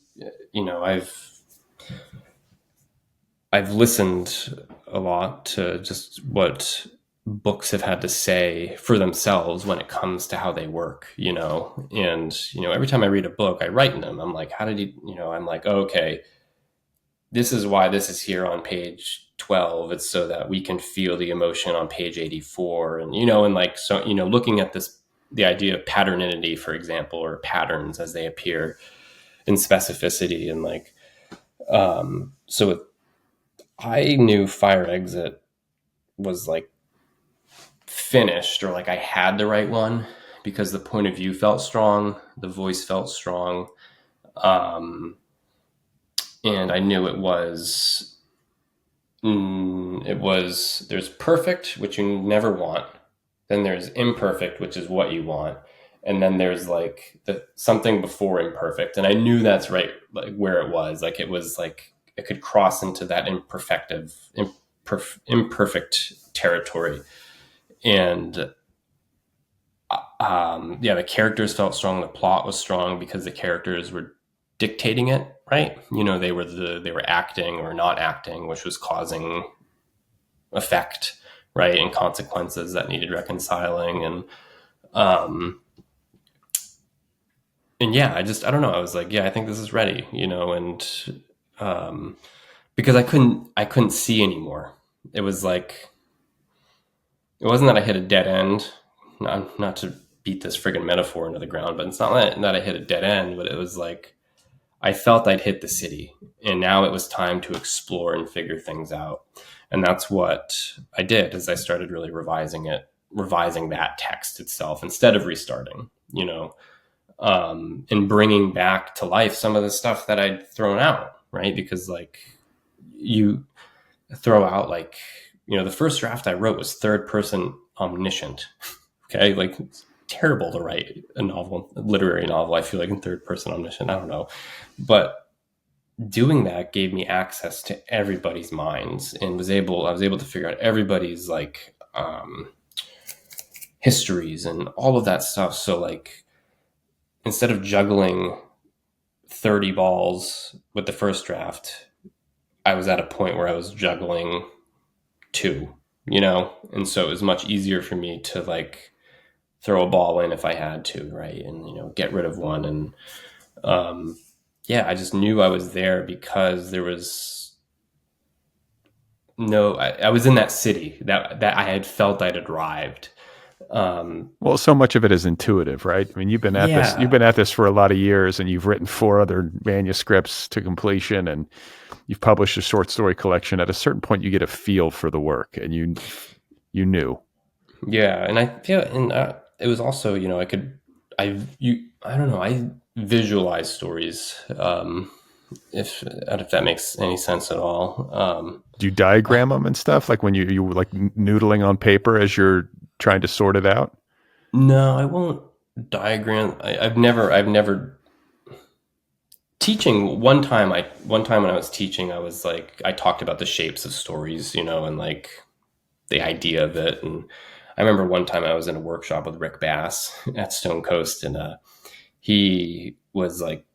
I've listened a lot to just what books have had to say for themselves when it comes to how they work, and every time I read a book, I write in them. I'm like, how did he, I'm like, oh, okay, this is why this is here on page 12. It's so that we can feel the emotion on page 84. And, and like, so, looking at this, the idea of patternity, for example, or patterns as they appear in specificity. And like, so I knew Fire Exit was like finished, or like I had the right one, because the point of view felt strong, the voice felt strong. And I knew there's perfect, which you never want. Then there's imperfect, which is what you want. And then there's like something before imperfect. And I knew that's right, like where it was. Like it was like it could cross into that imperfect territory. And the characters felt strong. The plot was strong because the characters were dictating it, right? They were acting or not acting, which was causing effect, right, and consequences that needed reconciling. And yeah, I don't know. I was like, yeah, I think this is ready, and because I couldn't see anymore. It was like, it wasn't that I hit a dead end, not to beat this friggin' metaphor into the ground, but it's not that I hit a dead end, but it was like, I felt I'd hit the city, and now it was time to explore and figure things out. And that's what I did, as I started really revising that text itself instead of restarting, and bringing back to life some of the stuff that I'd thrown out, right? Because like you throw out like, the first draft I wrote was third person omniscient. Okay. Like it's terrible to write a literary novel. I feel like in third person omniscient, I don't know, but doing that gave me access to everybody's minds, and I was able to figure out everybody's like, histories and all of that stuff. So like, instead of juggling 30 balls with the first draft, I was at a point where I was juggling 2, and so it was much easier for me to like throw a ball in if I had to, right, and get rid of one. And I just knew I was there because there was I was in that city that I had felt I'd arrived. Well, so much of it is intuitive, right? I mean, you've been at this for a lot of years, and you've written 4 other manuscripts to completion, and you've published a short story collection. At a certain point, you get a feel for the work, and you knew. Yeah, and I feel, and it was also, I don't know, I visualize stories, if that makes any sense at all. Do you diagram them and stuff, like when you like noodling on paper as you're trying to sort it out? No, I won't diagram. I've never teaching. One time when I was teaching, I was like, I talked about the shapes of stories, and like the idea of it. And I remember one time I was in a workshop with Rick Bass at Stonecoast, and he was like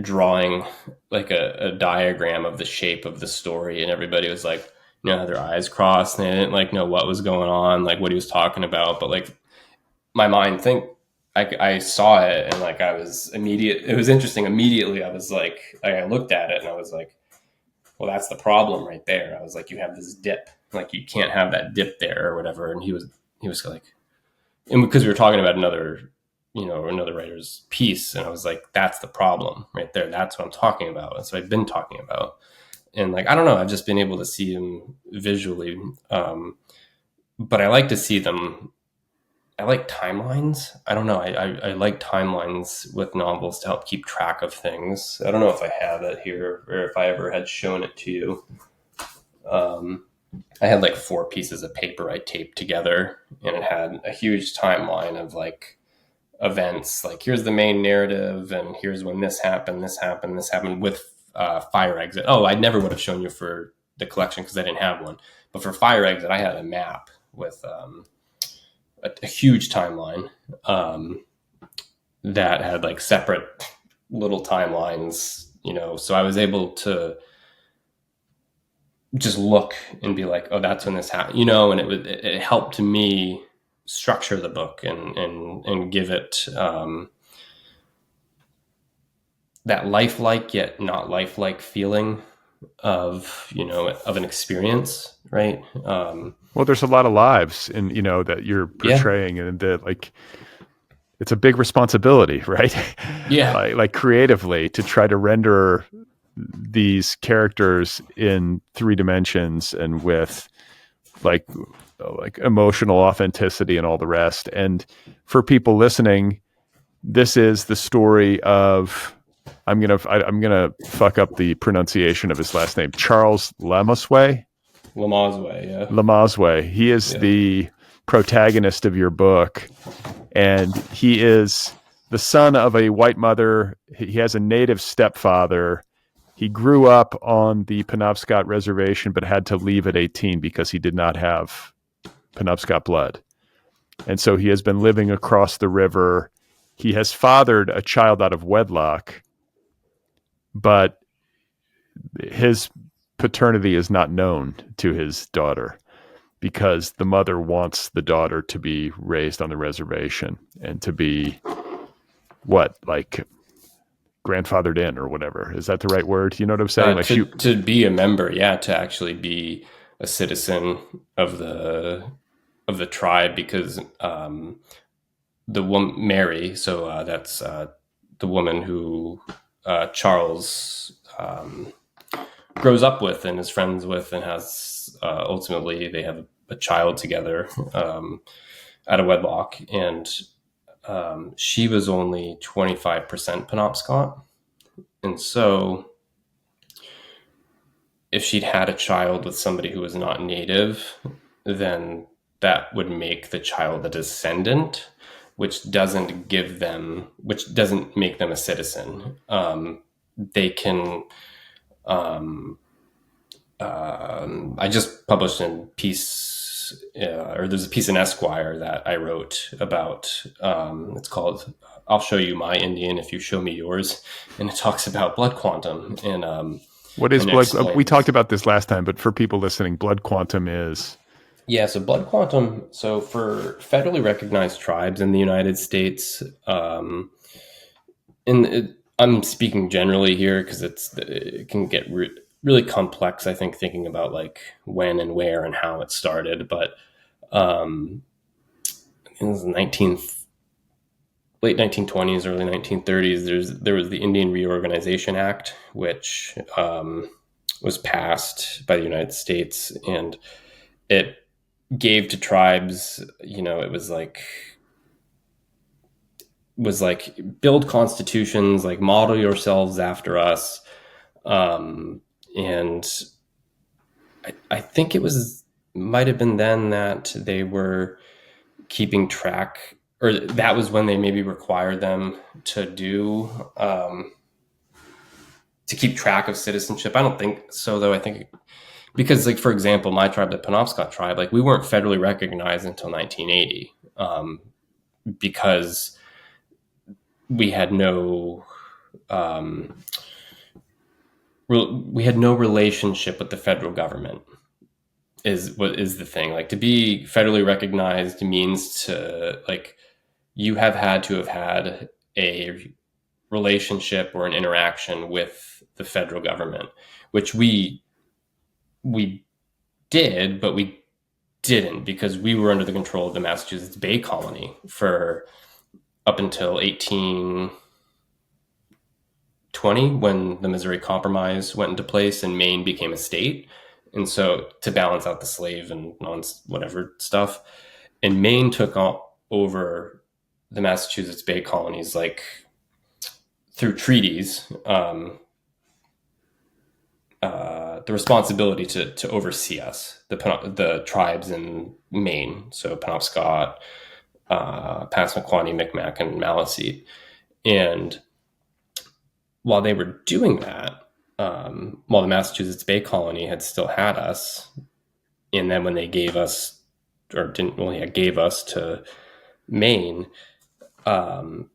drawing like a diagram of the shape of the story, and everybody was like, had their eyes crossed, and they didn't like know what was going on, like what he was talking about. But like my mind I saw it, and like it was interesting. Immediately I was like, I looked at it and I was like, well, that's the problem right there. I was like, you have this dip, like you can't have that dip there or whatever. And he was like, and because we were talking about another writer's piece, and I was like, that's the problem right there. That's what I'm talking about. And so I've been talking about, and like, I don't know, I've just been able to see them visually. But I like to see them. I like timelines. I don't know. I like timelines with novels to help keep track of things. I don't know if I have it here or if I ever had shown it to you. I had like 4 pieces of paper I taped together, and it had a huge timeline of like events. Like, here's the main narrative, and here's when this happened with Fire Exit. Oh, I never would have shown you for the collection because I didn't have one. But for Fire Exit, I had a map with a huge timeline that had like separate little timelines, so I was able to just look and be like, oh, that's when this happened, and it helped me structure the book and give it that lifelike yet not lifelike feeling of an experience, right? Well, there's a lot of lives in, that you're Yeah, portraying, and that, like, it's a big responsibility, right? yeah, like creatively to try to render these characters in 3 dimensions and with like emotional authenticity and all the rest. And for people listening, this is the story of, I'm gonna fuck up the pronunciation of his last name, Charles Lamosway. Lamazway, yeah, Lamazway. He is yeah. the protagonist of your book, and he is the son of a white mother. He has a native stepfather. He grew up on the Penobscot reservation, but had to leave at 18 because he did not have Penobscot blood. And so he has been living across the river. He has fathered a child out of wedlock, but his paternity is not known to his daughter because the mother wants the daughter to be raised on the reservation and to be like grandfathered in or whatever. Is that the right word? You know what I'm saying? Like To be a member, yeah, to actually be a citizen of the tribe, because the woman Mary, so that's the woman who Charles grows up with and is friends with, and has ultimately they have a child together out of wedlock, and she was only 25% Penobscot, and so if she'd had a child with somebody who was not native, then that would make the child a descendant, which doesn't make them a citizen. They can. I just published a piece, or there's a piece in Esquire that I wrote about. It's called "I'll Show You My Indian If You Show Me Yours," and it talks about blood quantum what is and blood? We talked explains. about this last time, but for people listening, blood quantum is. Yeah, so blood quantum. So for federally recognized tribes in the United States, I'm speaking generally here because it can get really complex. I think thinking about like when and where and how it started, but um, in the late 1920s, early 1930s, there was the Indian Reorganization Act, which was passed by the United States, and it gave to tribes, it was like build constitutions, like model yourselves after us. And I think it was might have been then that they were keeping track, or that was when they maybe required them to do to keep track of citizenship. I don't think so, though. I think because, like, for example, my tribe, the Penobscot tribe, like, we weren't federally recognized until 1980, because we had no um, we had no relationship with the federal government. Is what is the thing. Like, to be federally recognized means to, like, you have had a relationship or an interaction with the federal government, which we did, but we didn't, because we were under the control of the Massachusetts Bay Colony for up until 1820, when the Missouri Compromise went into place and Maine became a state. And so, to balance out the slave and whatever stuff, and Maine took over the Massachusetts Bay Colonies, like, through treaties, the responsibility to oversee us, the tribes in Maine, so Penobscot, Passamaquoddy, Micmac, and Maliseet. And while they were doing that, while the Massachusetts Bay Colony had still had us, and then when they gave us, or didn't, well, yeah, gave us to Maine, um,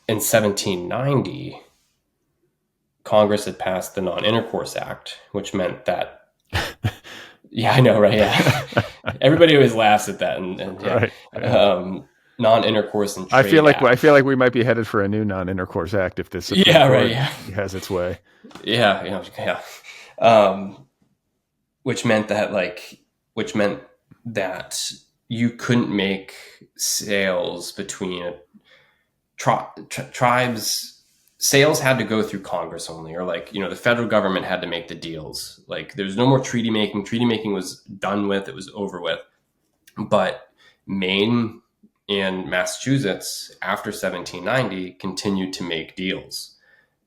in 1790, Congress had passed the Non-Intercourse Act, which meant that, yeah, I know, right? Yeah. Everybody always laughs at that. And yeah, Right. Yeah. Non-Intercourse and I feel Trade like we might be headed for a new non-intercourse act if the Supreme Yeah, right. Court Yeah. has its way. Yeah. Yeah. Um, which meant that, which meant that you couldn't make sales between tribes. Sales had to go through Congress only, or the federal government had to make the deals. Like there's no more treaty making. Treaty making was done with. It was over with. But Maine and Massachusetts after 1790 continued to make deals.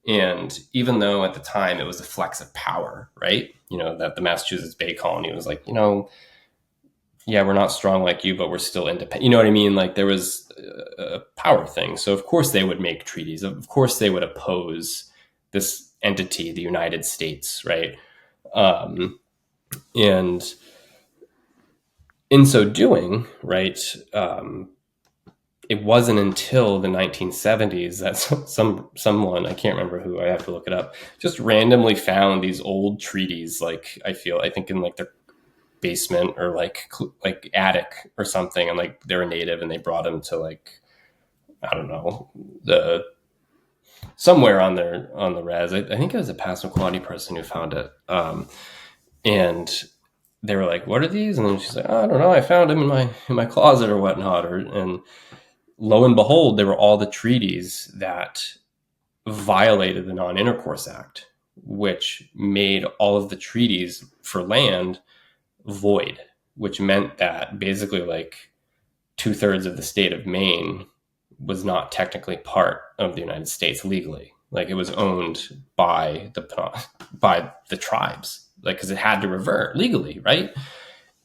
And even though at the time it was a flex of power, right? That the Massachusetts Bay Colony was like, yeah, we're not strong like you, but we're still independent. You know what I mean? Like there was a power thing. So of course they would make treaties. Of course they would oppose this entity, the United States, right? And in so doing, right, it wasn't until the 1970s that someone, I can't remember who, I have to look it up, just randomly found these old treaties. I think in like their basement or like attic or something, and like they're a native, and they brought them to I don't know, the somewhere on the res. I think it was a Passamaquoddy person who found it, and they were like, "What are these?" And then she's like, oh, "I don't know. I found them in my closet or whatnot." And lo and behold, they were all the treaties that violated the Non-Intercourse Act, which made all of the treaties for land void, which meant that basically like 2/3 of the state of Maine was not technically part of the United States legally. Like it was owned by the tribes, like because it had to revert legally, right?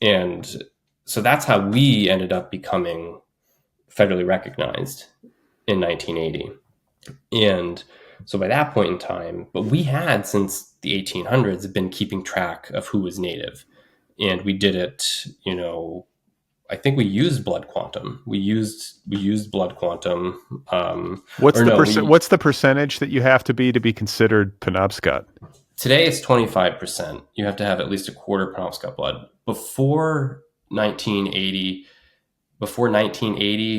And so that's how we ended up becoming federally recognized in 1980. And so by that point in time, but we had since the 1800s been keeping track of who was native, and we did it. I think we used blood quantum. We used blood quantum. Or no, we What's the percentage that you have to be considered Penobscot? today it's 25%. You have to have at least a quarter Penobscot blood. Before 1980,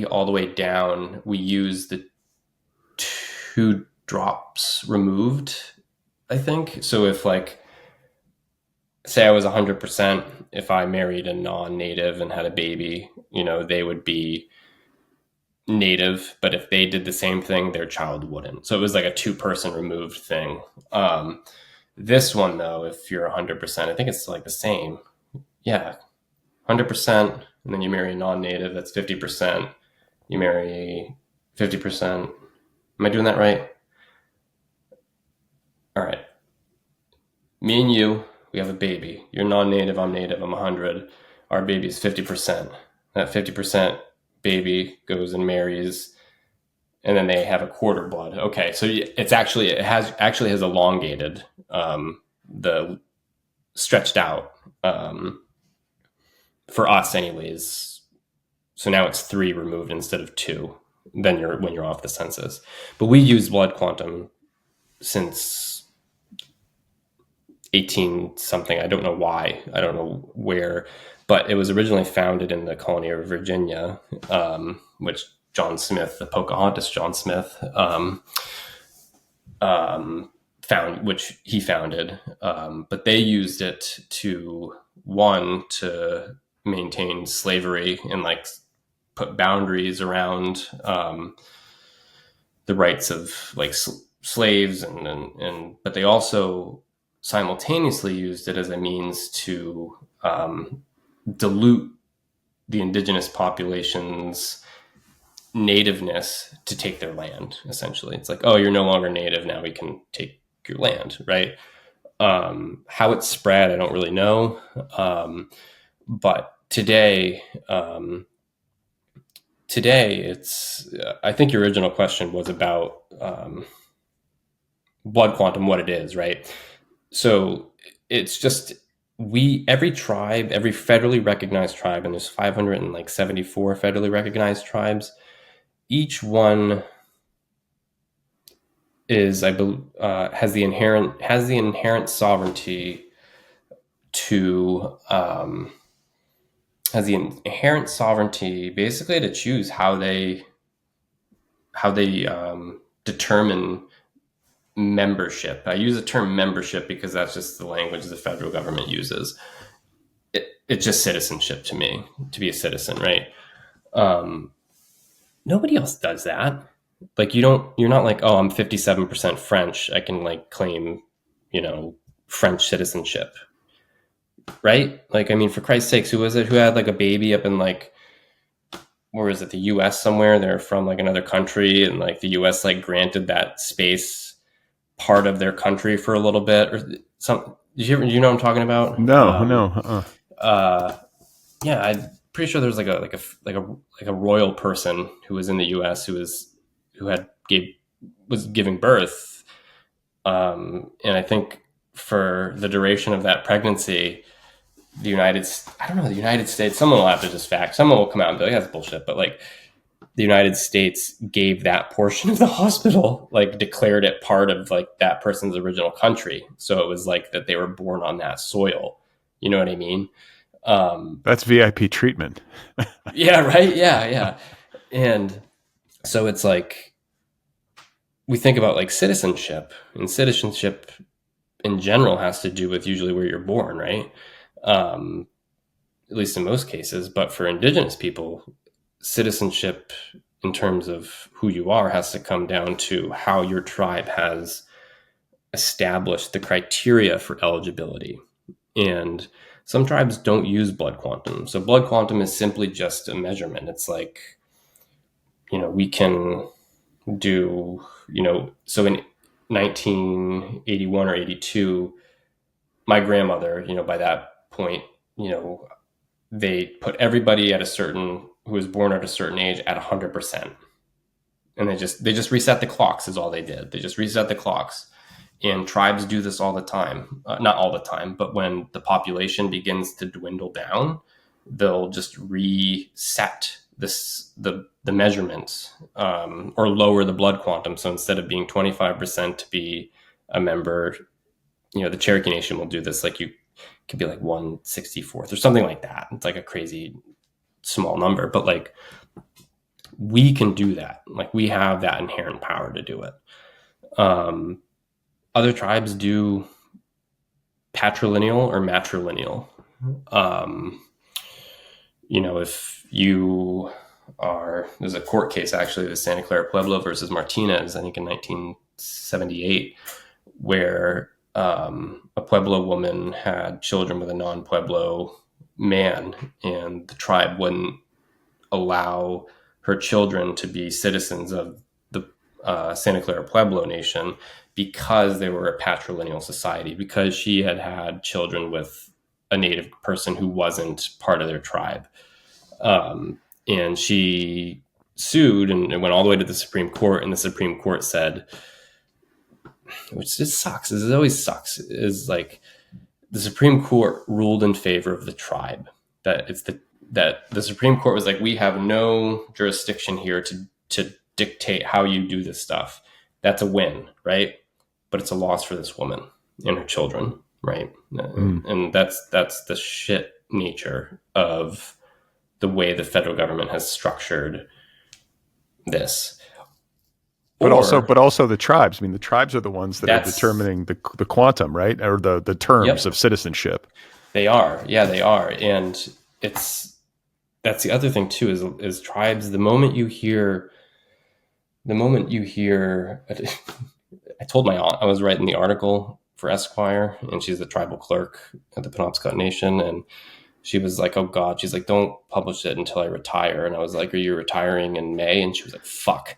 all the way down, we used the 2 drops removed, I think. So if say I was 100%, if I married a non-native and had a baby, they would be native, but if they did the same thing, their child wouldn't. So it was like a 2-person removed thing. This one though, if you're 100%, I think it's like the same. Yeah, 100%, and then you marry a non-native, that's 50%. You marry 50%. Am I doing that right? All right. Me and you, we have a baby. You're non-native, I'm native, I'm 100. Our baby is 50%. That 50% baby goes and marries, and then they have a quarter blood. Okay, so it has elongated, the stretched out, for us anyways. So now it's 3 removed instead of 2. Then when you're off the census. But we use blood quantum since 18 something. I don't know why. I don't know where, but it was originally founded in the colony of Virginia, which John Smith, the Pocahontas John Smith, which he founded. But they used it to maintain slavery and put boundaries around the rights of slaves, and but they also simultaneously used it as a means to dilute the indigenous population's nativeness to take their land. Essentially, it's like, oh, you're no longer native, now we can take your land, right? How it's spread, I don't really know, but today it's I think your original question was about blood quantum what it is, right? So it's just every tribe, every federally recognized tribe, and there's 574 federally recognized tribes. Each one is, I believe, has the inherent sovereignty to basically to choose how they determine membership. I use the term membership because that's just the language the federal government uses. It's just citizenship to me, to be a citizen, right? Um, Nobody else does that. Like you're not like, oh, I'm 57% French, I can like claim, French citizenship, right? Like, I mean, for Christ's sakes, who was it who had like a baby up in like, where is it, the US somewhere? They're from like another country, and like the US like granted that space part of their country for a little bit, or some. Do you know what I'm talking about? No, no. Uh, yeah, I'm pretty sure there's like a royal person who was in the U.S. Was giving birth, and I think for the duration of that pregnancy, the United States. Someone will have to just fact. Someone will come out and be like, "That's bullshit," but like the United States gave that portion of the hospital, like declared it part of like that person's original country. So it was like that they were born on that soil. You know what I mean? That's VIP treatment. Yeah, right. Yeah, yeah. And so it's like we think about like citizenship, and citizenship in general has to do with usually where you're born, right? Um, at least in most cases. But for Indigenous people, citizenship in terms of who you are has to come down to how your tribe has established the criteria for eligibility. And some tribes don't use blood quantum. So blood quantum is simply just a measurement. It's like, we can do, so in 1981 or 82, my grandmother, by that point, they put everybody who was born at a certain age at 100%. And they just reset the clocks is all they did. They just reset the clocks. And tribes do this all the time. Not all the time, but when the population begins to dwindle down, they'll just reset the measurements, or lower the blood quantum. So instead of being 25% to be a member, the Cherokee Nation will do this. Like you could be like 1/64th or something like that. It's like a crazy small number, but like we can do that. Like we have that inherent power to do it. Other tribes do patrilineal or matrilineal. If you there's a court case actually, the Santa Clara Pueblo versus Martinez, I think in 1978, where a Pueblo woman had children with a non-Pueblo man, and the tribe wouldn't allow her children to be citizens of the Santa Clara Pueblo Nation because they were a patrilineal society, because she had had children with a native person who wasn't part of their tribe. And she sued, and it went all the way to the Supreme Court, and the Supreme Court said, which just sucks, it always sucks, is like the Supreme Court ruled in favor of the tribe. That the Supreme Court was like, we have no jurisdiction here to dictate how you do this stuff. That's a win, right? But it's a loss for this woman and her children, right? And that's the shit nature of the way the federal government has structured this. But also the tribes. I mean, the tribes are the ones that are determining the quantum, right? Or the terms of citizenship. They are. Yeah, they are. And that's the other thing too, is tribes, the moment you hear I told my aunt, I was writing the article for Esquire, and she's the tribal clerk at the Penobscot Nation, and she was like, oh God, she's like, don't publish it until I retire. And I was like, are you retiring in May? And she was like, fuck.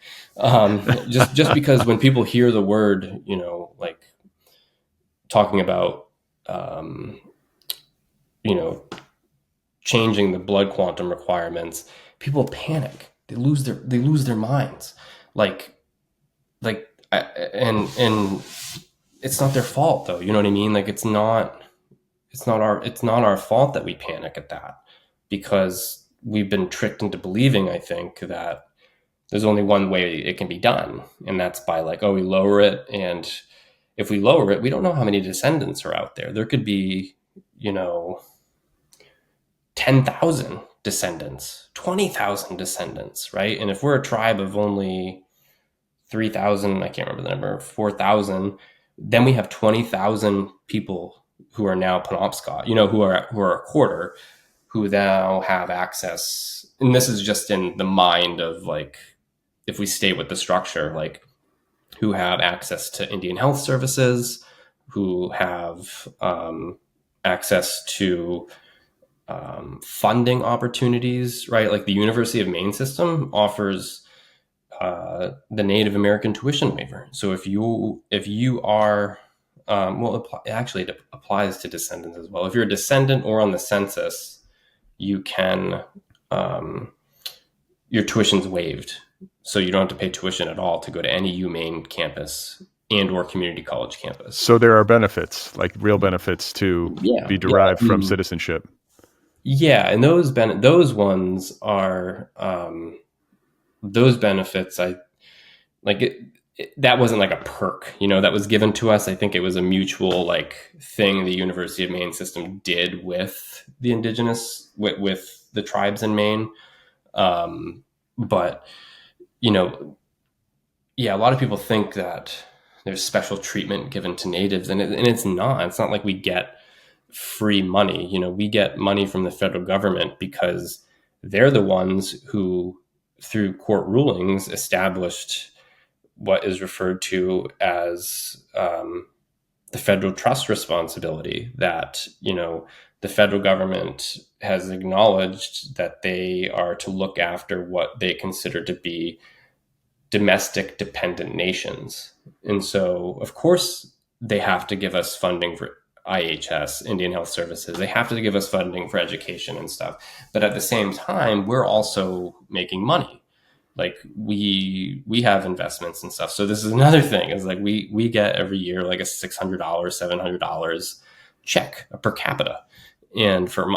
Just because when people hear the word, like talking about, changing the blood quantum requirements, people panic. They lose their minds. Like and it's not their fault though. You know what I mean? Like it's not our fault that we panic at that, because we've been tricked into believing, I think, that there's only one way it can be done, and that's by like, oh, we lower it, and if we lower it, we don't know how many descendants are out there. There could be, you know, 10,000 descendants, 20,000 descendants, right? And if we're a tribe of only 3,000, I can't remember the number, 4,000, then we have 20,000 people who are now Penobscot, who are a quarter, who now have access. And this is just in the mind of like, if we stay with the structure, like who have access to Indian health services, who have access to funding opportunities, right? Like the University of Maine system offers the Native American tuition waiver. So if you are it applies to descendants as well. If you're a descendant or on the census, you can your tuition's waived, so you don't have to pay tuition at all to go to any UMaine campus and or community college campus. So there are benefits, like real benefits to be derived from citizenship. Yeah, and those ones are those benefits. I like it. That wasn't like a perk, that was given to us. I think it was a mutual like thing the University of Maine system did with the indigenous, with the tribes in Maine. But a lot of people think that there's special treatment given to natives, and it's not. It's not like we get free money. We get money from the federal government because they're the ones who, through court rulings, established what is referred to as the federal trust responsibility, that the federal government has acknowledged that they are to look after what they consider to be domestic dependent nations. And so, of course, they have to give us funding for IHS, Indian Health Services. They have to give us funding for education and stuff. But at the same time, we're also making money. Like we have investments and stuff. So this is another thing, is like we get every year like a $600, $700 check per capita. And for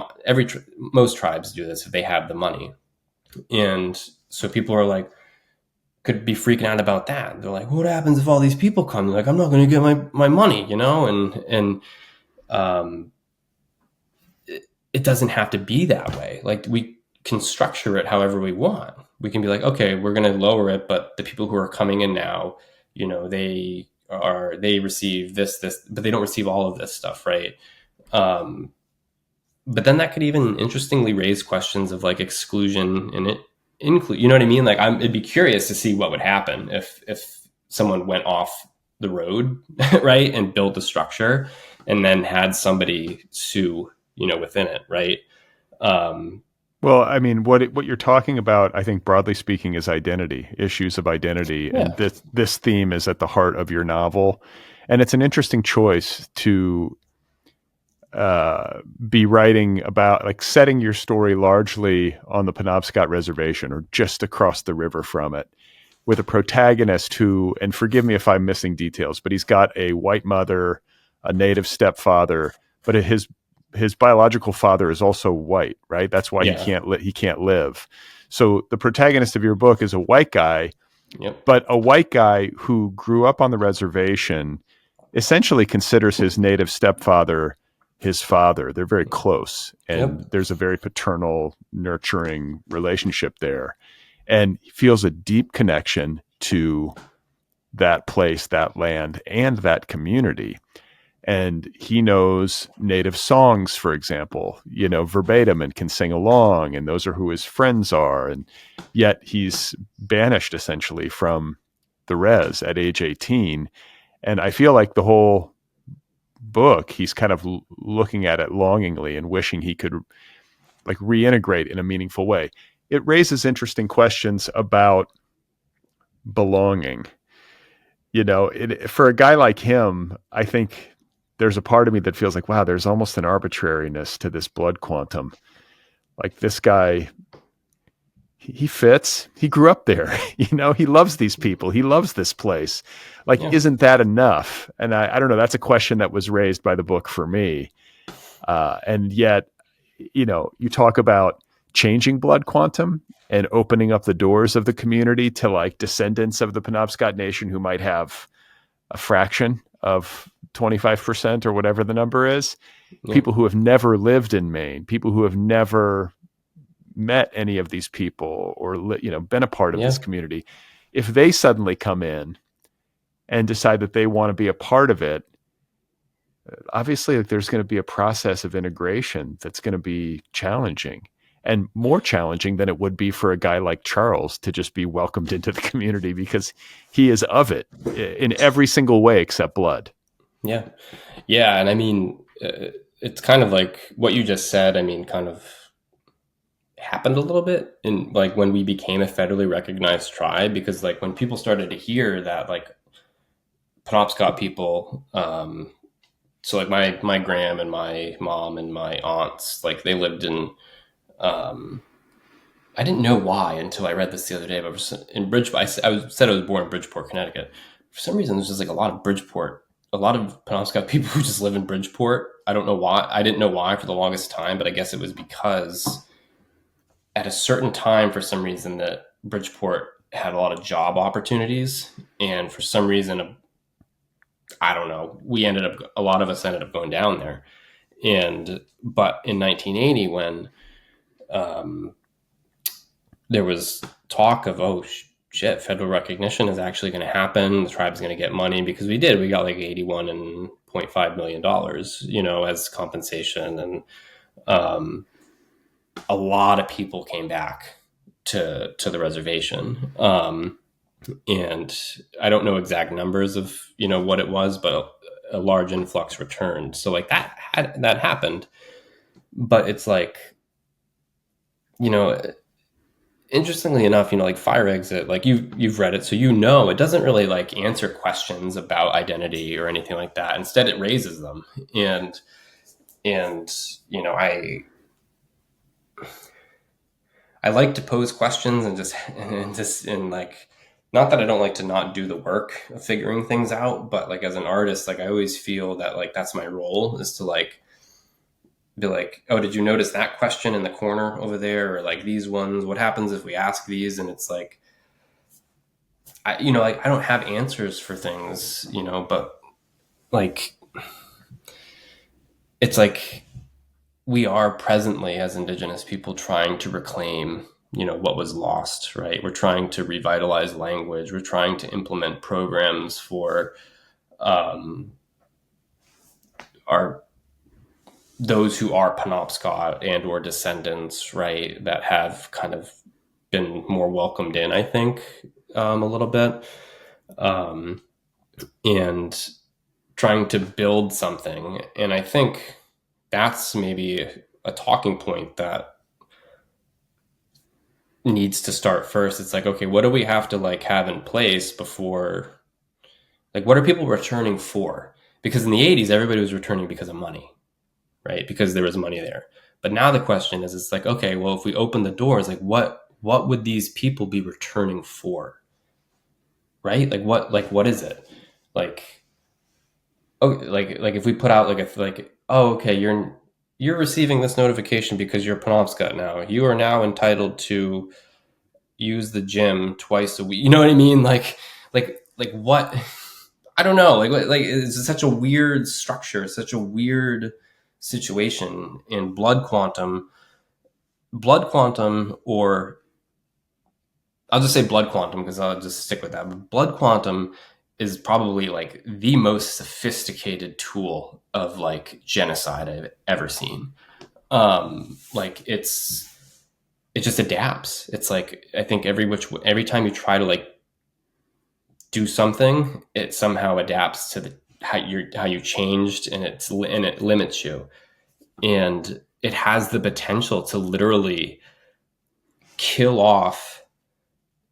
most tribes do this if they have the money. And so people are like, could be freaking out about that. They're like, what happens if all these people come? They're like, I'm not going to get my money, and it doesn't have to be that way. Like we can structure it however we want. We can be like, okay, we're going to lower it, but the people who are coming in now, they receive this, but they don't receive all of this stuff, right? But then that could even interestingly raise questions of like exclusion and it include. You know what I mean? Like it'd be curious to see what would happen if someone went off the road, right, and built a structure, and then had somebody sue, within it, right? Well, I mean, what you're talking about, I think, broadly speaking, is identity, issues of identity, Yeah. and this theme is at the heart of your novel, and it's an interesting choice to be writing about, like setting your story largely on the Penobscot Reservation or just across the river from it, with a protagonist who, and forgive me if I'm missing details, but he's got a white mother, a native stepfather, but his biological father is also white, right? That's why he can't live. So the protagonist of your book is a white guy, Yep. but a white guy who grew up on the reservation essentially considers his native stepfather his father. They're very close, and there's a very paternal, nurturing relationship there. And he feels a deep connection to that place, that land, and that community. And he knows native songs, for example, verbatim, and can sing along. And those are who his friends are. And yet he's banished essentially from the res at age 18. And I feel like the whole book, he's kind of looking at it longingly and wishing he could like reintegrate in a meaningful way. It raises interesting questions about belonging. For a guy like him, I think there's a part of me that feels like, wow, there's almost an arbitrariness to this blood quantum. Like this guy, he fits. He grew up there. He loves these people. He loves this place. Like, Yeah. isn't that enough? And I don't know. That's a question that was raised by the book for me. And yet, you talk about changing blood quantum and opening up the doors of the community to like descendants of the Penobscot Nation who might have a fraction of 25% or whatever the number is. Yeah. People who have never lived in Maine, people who have never met any of these people or been a part of this Yeah. community, if they suddenly come in and decide that they want to be a part of it, obviously like, there's going to be a process of integration that's going to be challenging, and more challenging than it would be for a guy like Charles to just be welcomed into the community, because he is of it in every single way except blood. Yeah. Yeah. And I mean, it's kind of like what you just said. I mean, kind of happened a little bit in like when we became a federally recognized tribe, because like when people started to hear that like Penobscot people, so like my gram and my mom and my aunts, like they lived in, um, I didn't know why until I read this the other day, but in Bridgeport, said I was born in Bridgeport, Connecticut. For some reason, there's just like a lot of Bridgeport, a lot of Penobscot people who just live in Bridgeport. I don't know why. I didn't know why for the longest time, but I guess it was because at a certain time, for some reason, that Bridgeport had a lot of job opportunities, and for some reason, I don't know, a lot of us ended up going down there. And but in 1980, when um, there was talk of, oh shit, federal recognition is actually going to happen, the tribe's going to get money, because we got like $81.5 million, as compensation, and um, a lot of people came back to the reservation. And I don't know exact numbers of what it was, but a large influx returned. So like that happened, but it's like, you know interestingly enough, like Fire Exit, like you've read it, so it doesn't really like answer questions about identity or anything like that. Instead, it raises them, and I like to pose questions and like, not that I don't like to not do the work of figuring things out, but like as an artist, like I always feel that like that's my role, is to like be like, oh, did you notice that question in the corner over there, or like these ones? What happens if we ask these? And it's like, like I don't have answers for things, but like it's like we are presently as Indigenous people trying to reclaim what was lost, right? We're trying to revitalize language. We're trying to implement programs for our those who are Penobscot and or descendants, right, that have kind of been more welcomed in, I think, a little bit, and trying to build something. And I think that's maybe a talking point that needs to start first. It's like, okay, what do we have to like have in place before, like, what are people returning for? Because in the 80s, everybody was returning because of money, right? Because there was money there. But now the question is, it's like, okay, well, if we open the doors, like what would these people be returning for? Right? What is it? Like, oh, like if we put out oh, okay, you're receiving this notification because you're Penobscot now. You are now entitled to use the gym twice a week. You know what I mean? Like what? I don't know. Like it's such a weird structure, such a weird situation in blood quantum, or I'll just say blood quantum because I'll just stick with that. But blood quantum is probably like the most sophisticated tool of like genocide I've ever seen. Like it just adapts. It's like, I think every time you try to like do something, it somehow adapts to how you changed, and it limits you, and it has the potential to literally kill off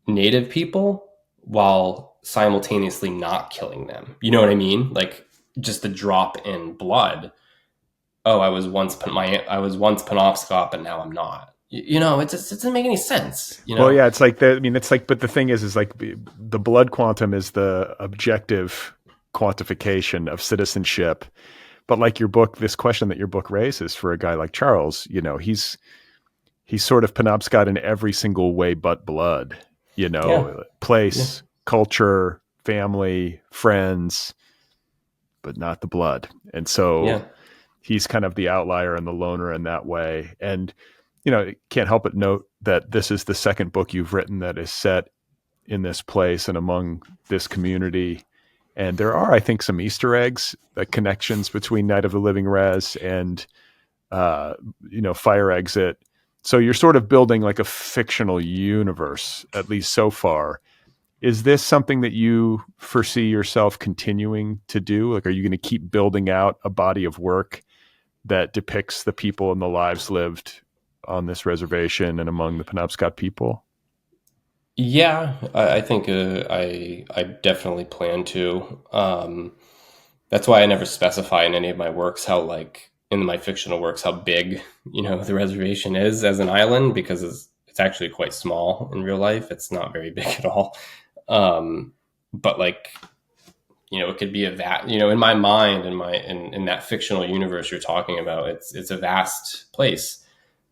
native people while simultaneously not killing them. You know what I mean? Like just the drop in blood. Oh, I was once Penobscot, but now I'm not. it doesn't make any sense. Well, yeah, it's like it's like, but the thing is like the blood quantum is the objective quantification of citizenship. But like your book, this question that your book raises for a guy like Charles, he's sort of Penobscot in every single way but blood, Yeah, yeah, place, culture, family, friends, but not the blood. And so yeah. he's kind of the outlier and the loner in that way. And, can't help but note that this is the second book you've written that is set in this place and among this community. And there are, I think, some Easter eggs, connections between Night of the Living Res and, Fire Exit. So you're sort of building like a fictional universe, at least so far. Is this something that you foresee yourself continuing to do? Like, are you going to keep building out a body of work that depicts the people and the lives lived on this reservation and among the Penobscot people? Yeah, I think I definitely plan to. That's why I never specify in any of my works how, like, in my fictional works, how big the reservation is as an island, because it's actually quite small in real life. It's not very big at all. But like, it could be a in my mind, in that fictional universe you're talking about, it's a vast place.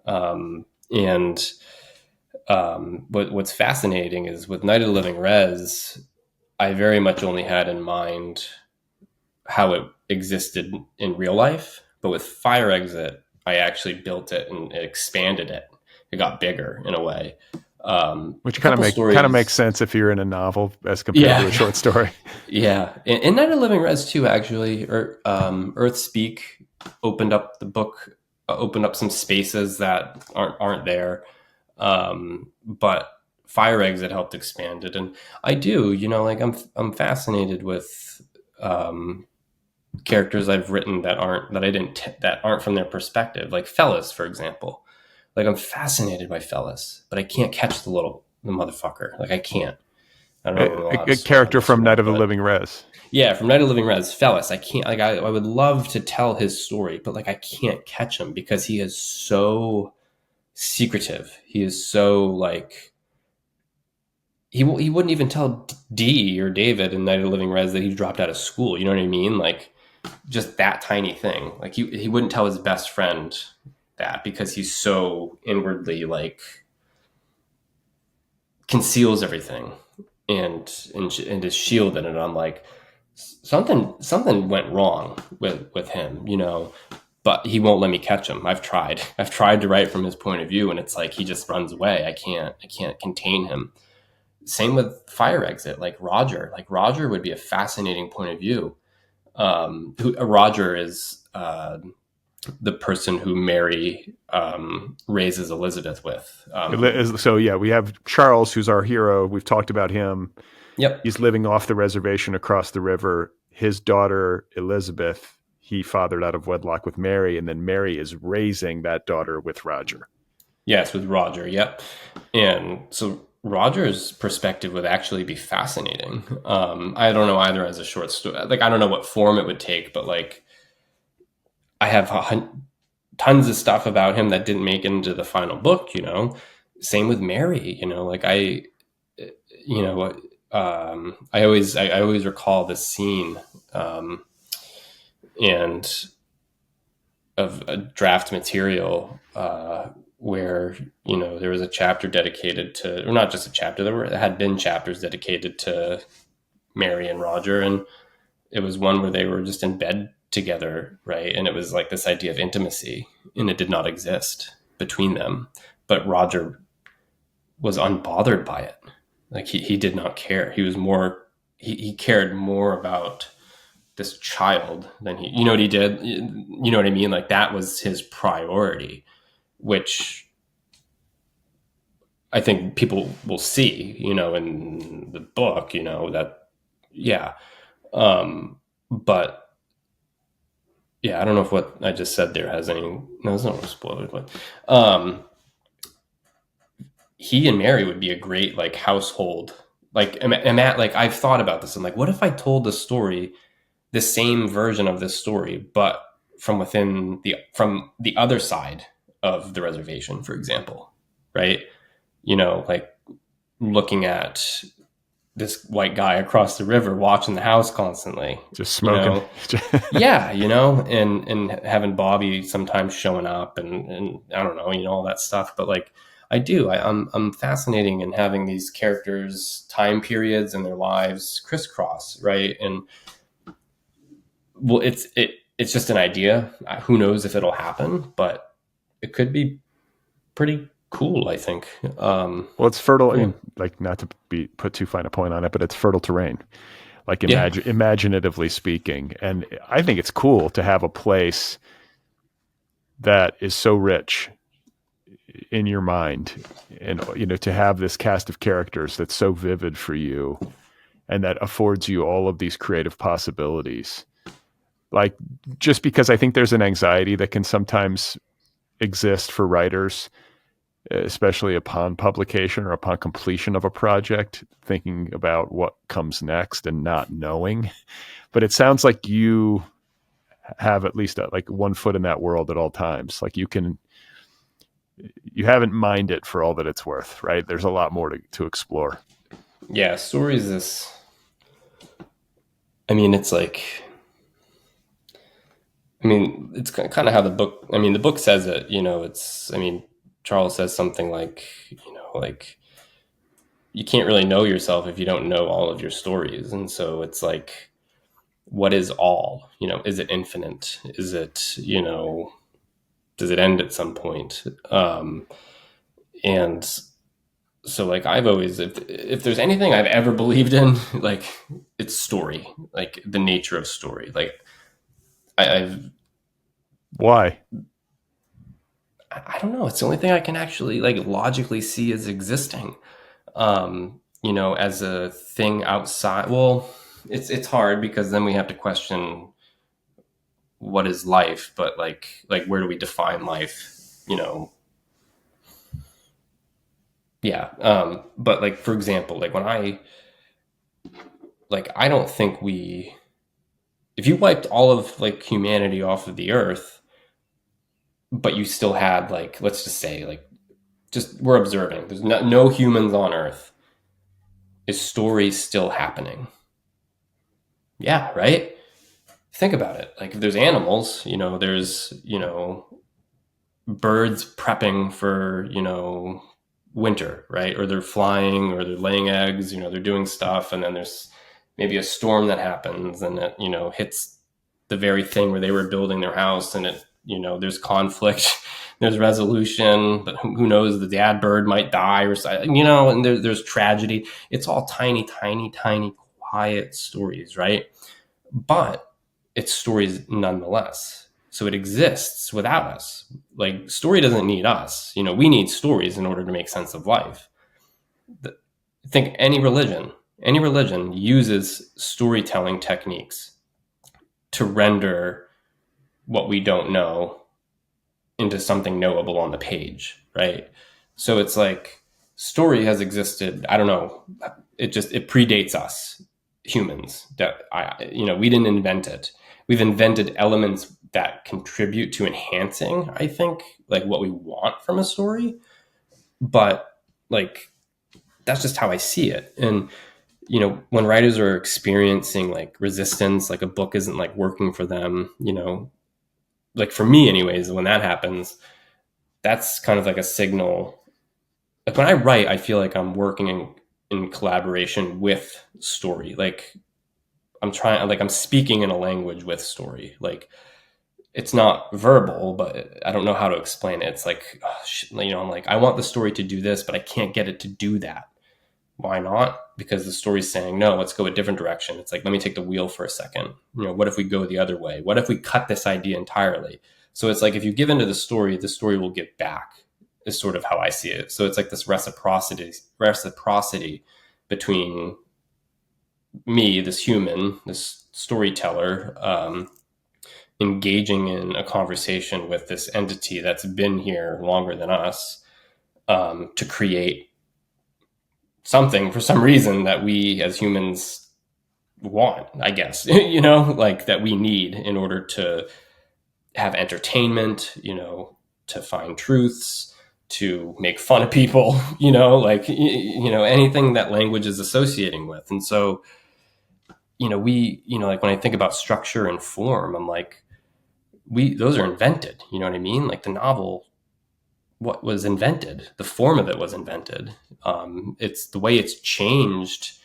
And what's fascinating is with Night of the Living Res, I very much only had in mind how it existed in real life. But with Fire Exit, I actually built it and expanded it. It got bigger in a way. Which A couple kind of makes stories. sense if you're in a novel as compared to Yeah, a short story. yeah. In Night of the Living Res too, actually, Earth Speak opened up the book, opened up some spaces that aren't there. But Fire Exit helped expand it, and I do, like I'm fascinated with characters I've written that aren't from their perspective, like Fellas, for example. Like, I'm fascinated by Fellas, but I can't catch the motherfucker. Like, I can't. I don't know if I'm allowed A to swear on character this or from Night not, of the but Living Res. yeah, from Night of the Living Res, Fellas, I can't. Like, I would love to tell his story, but like, I can't catch him because he is so secretive. He is so like, he wouldn't even tell D or David in Night of the Living Res that he dropped out of school. You know what I mean? Like, just that tiny thing. Like, he wouldn't tell his best friend that because he's so inwardly, like, conceals everything and is shielded. And I'm like, something went wrong with him, but he won't let me catch him. I've tried to write from his point of view, and it's like he just runs away. I can't contain him. Same with Fire Exit. Like Roger would be a fascinating point of view. Roger is the person who Mary raises Elizabeth with. So yeah, we have Charles, who's our hero. We've talked about him. Yep. He's living off the reservation across the river. His daughter, Elizabeth, he fathered out of wedlock with Mary, and then Mary is raising that daughter with Roger. Yes, with Roger. Yep. And so Roger's perspective would actually be fascinating. I don't know either as a short story. Like, I don't know what form it would take, but like, I have tons of stuff about him that didn't make it into the final book. Same with Mary. Like, you know, I always recall this scene, and of a draft material, where there was a chapter dedicated to, or not just a chapter, there had been chapters dedicated to Mary and Roger, and it was one where they were just in bed together, right? And it was like this idea of intimacy, and it did not exist between them. But Roger was unbothered by it. Like, he did not care. He cared more about this child than you know what he did? You know what I mean? Like, that was his priority, which I think people will see, in the book, that, yeah. But yeah, I don't know if what I just said there has any, no, it's not a spoiler, but, he and Mary would be a great, like, household. Like, like, I've thought about this. I'm like, what if I told the story, the same version of this story, but from the other side of the reservation, for example, right? Like looking at this white guy across the river watching the house constantly, Just you smoking. know, yeah, and having Bobby sometimes showing up and I don't know, all that stuff. But like I'm fascinating in having these characters time periods and their lives crisscross, right? And well, it's just an idea. Who knows if it'll happen, but it could be pretty cool, I think. Well, it's fertile. I Yeah. mean, like, not to put too fine a point on it, but it's fertile terrain, like Yeah. imaginatively speaking. And I think it's cool to have a place that is so rich in your mind, and to have this cast of characters that's so vivid for you, and that affords you all of these creative possibilities. Like, just because I think there's an anxiety that can sometimes exist for writers, especially upon publication or upon completion of a project, thinking about what comes next and not knowing. But it sounds like you have at least like one foot in that world at all times. Like, you haven't mined it for all that it's worth, right? There's a lot more to explore. Yeah, stories is, I mean, it's like, I mean, it's kind of how the book, I mean, the book says it, I mean, Charles says something like, like you can't really know yourself if you don't know all of your stories. And so it's like, what is all? Is it infinite? Is it, does it end at some point? And so like I've always, if there's anything I've ever believed in, like it's story, like the nature of story. Like I've Why? I don't know. It's the only thing I can actually like logically see as existing. As a thing outside. Well, it's hard because then we have to question what is life, but like where do we define life? Yeah. But like for example, like when I don't think if you wiped all of like humanity off of the earth, but you still had like let's just say like just we're observing. There's no humans on Earth. Is story still happening? Yeah, right. Think about it. Like if there's animals, there's birds prepping for winter, right? Or they're flying, or they're laying eggs. They're doing stuff, and then there's maybe a storm that happens, and it hits the very thing where they were building their house, and it there's conflict. There's resolution, but who knows? The dad bird might die, or and there's tragedy. It's all tiny, tiny, tiny, quiet stories, right? But it's stories nonetheless. So it exists without us. Like story doesn't need us. We need stories in order to make sense of life. Think any religion uses storytelling techniques to render what we don't know into something knowable on the page, right? So it's like story has existed. I don't know. It predates us humans. That we didn't invent it. We've invented elements that contribute to enhancing, I think, like what we want from a story. But like that's just how I see it. And when writers are experiencing like resistance, like a book isn't like working for them, like for me anyways, when that happens, that's kind of like a signal. Like when I write, I feel like I'm working in collaboration with story. Like I'm speaking in a language with story. Like it's not verbal, but I don't know how to explain it. It's like, I'm like, I want the story to do this, but I can't get it to do that. Why not? Because the story's saying, no, let's go a different direction. It's like, let me take the wheel for a second. What if we go the other way? What if we cut this idea entirely? So it's like, if you give into the story will give back, is sort of how I see it. So it's like this reciprocity between me, this human, this storyteller, engaging in a conversation with this entity that's been here longer than us, to create something for some reason that we as humans want, I guess, like that we need in order to have entertainment, to find truths, to make fun of people, like, anything that language is associating with. And so, like when I think about structure and form, I'm like, those are invented, you know what I mean? Like the novel, what was invented, the form of it was invented. It's the way it's changed.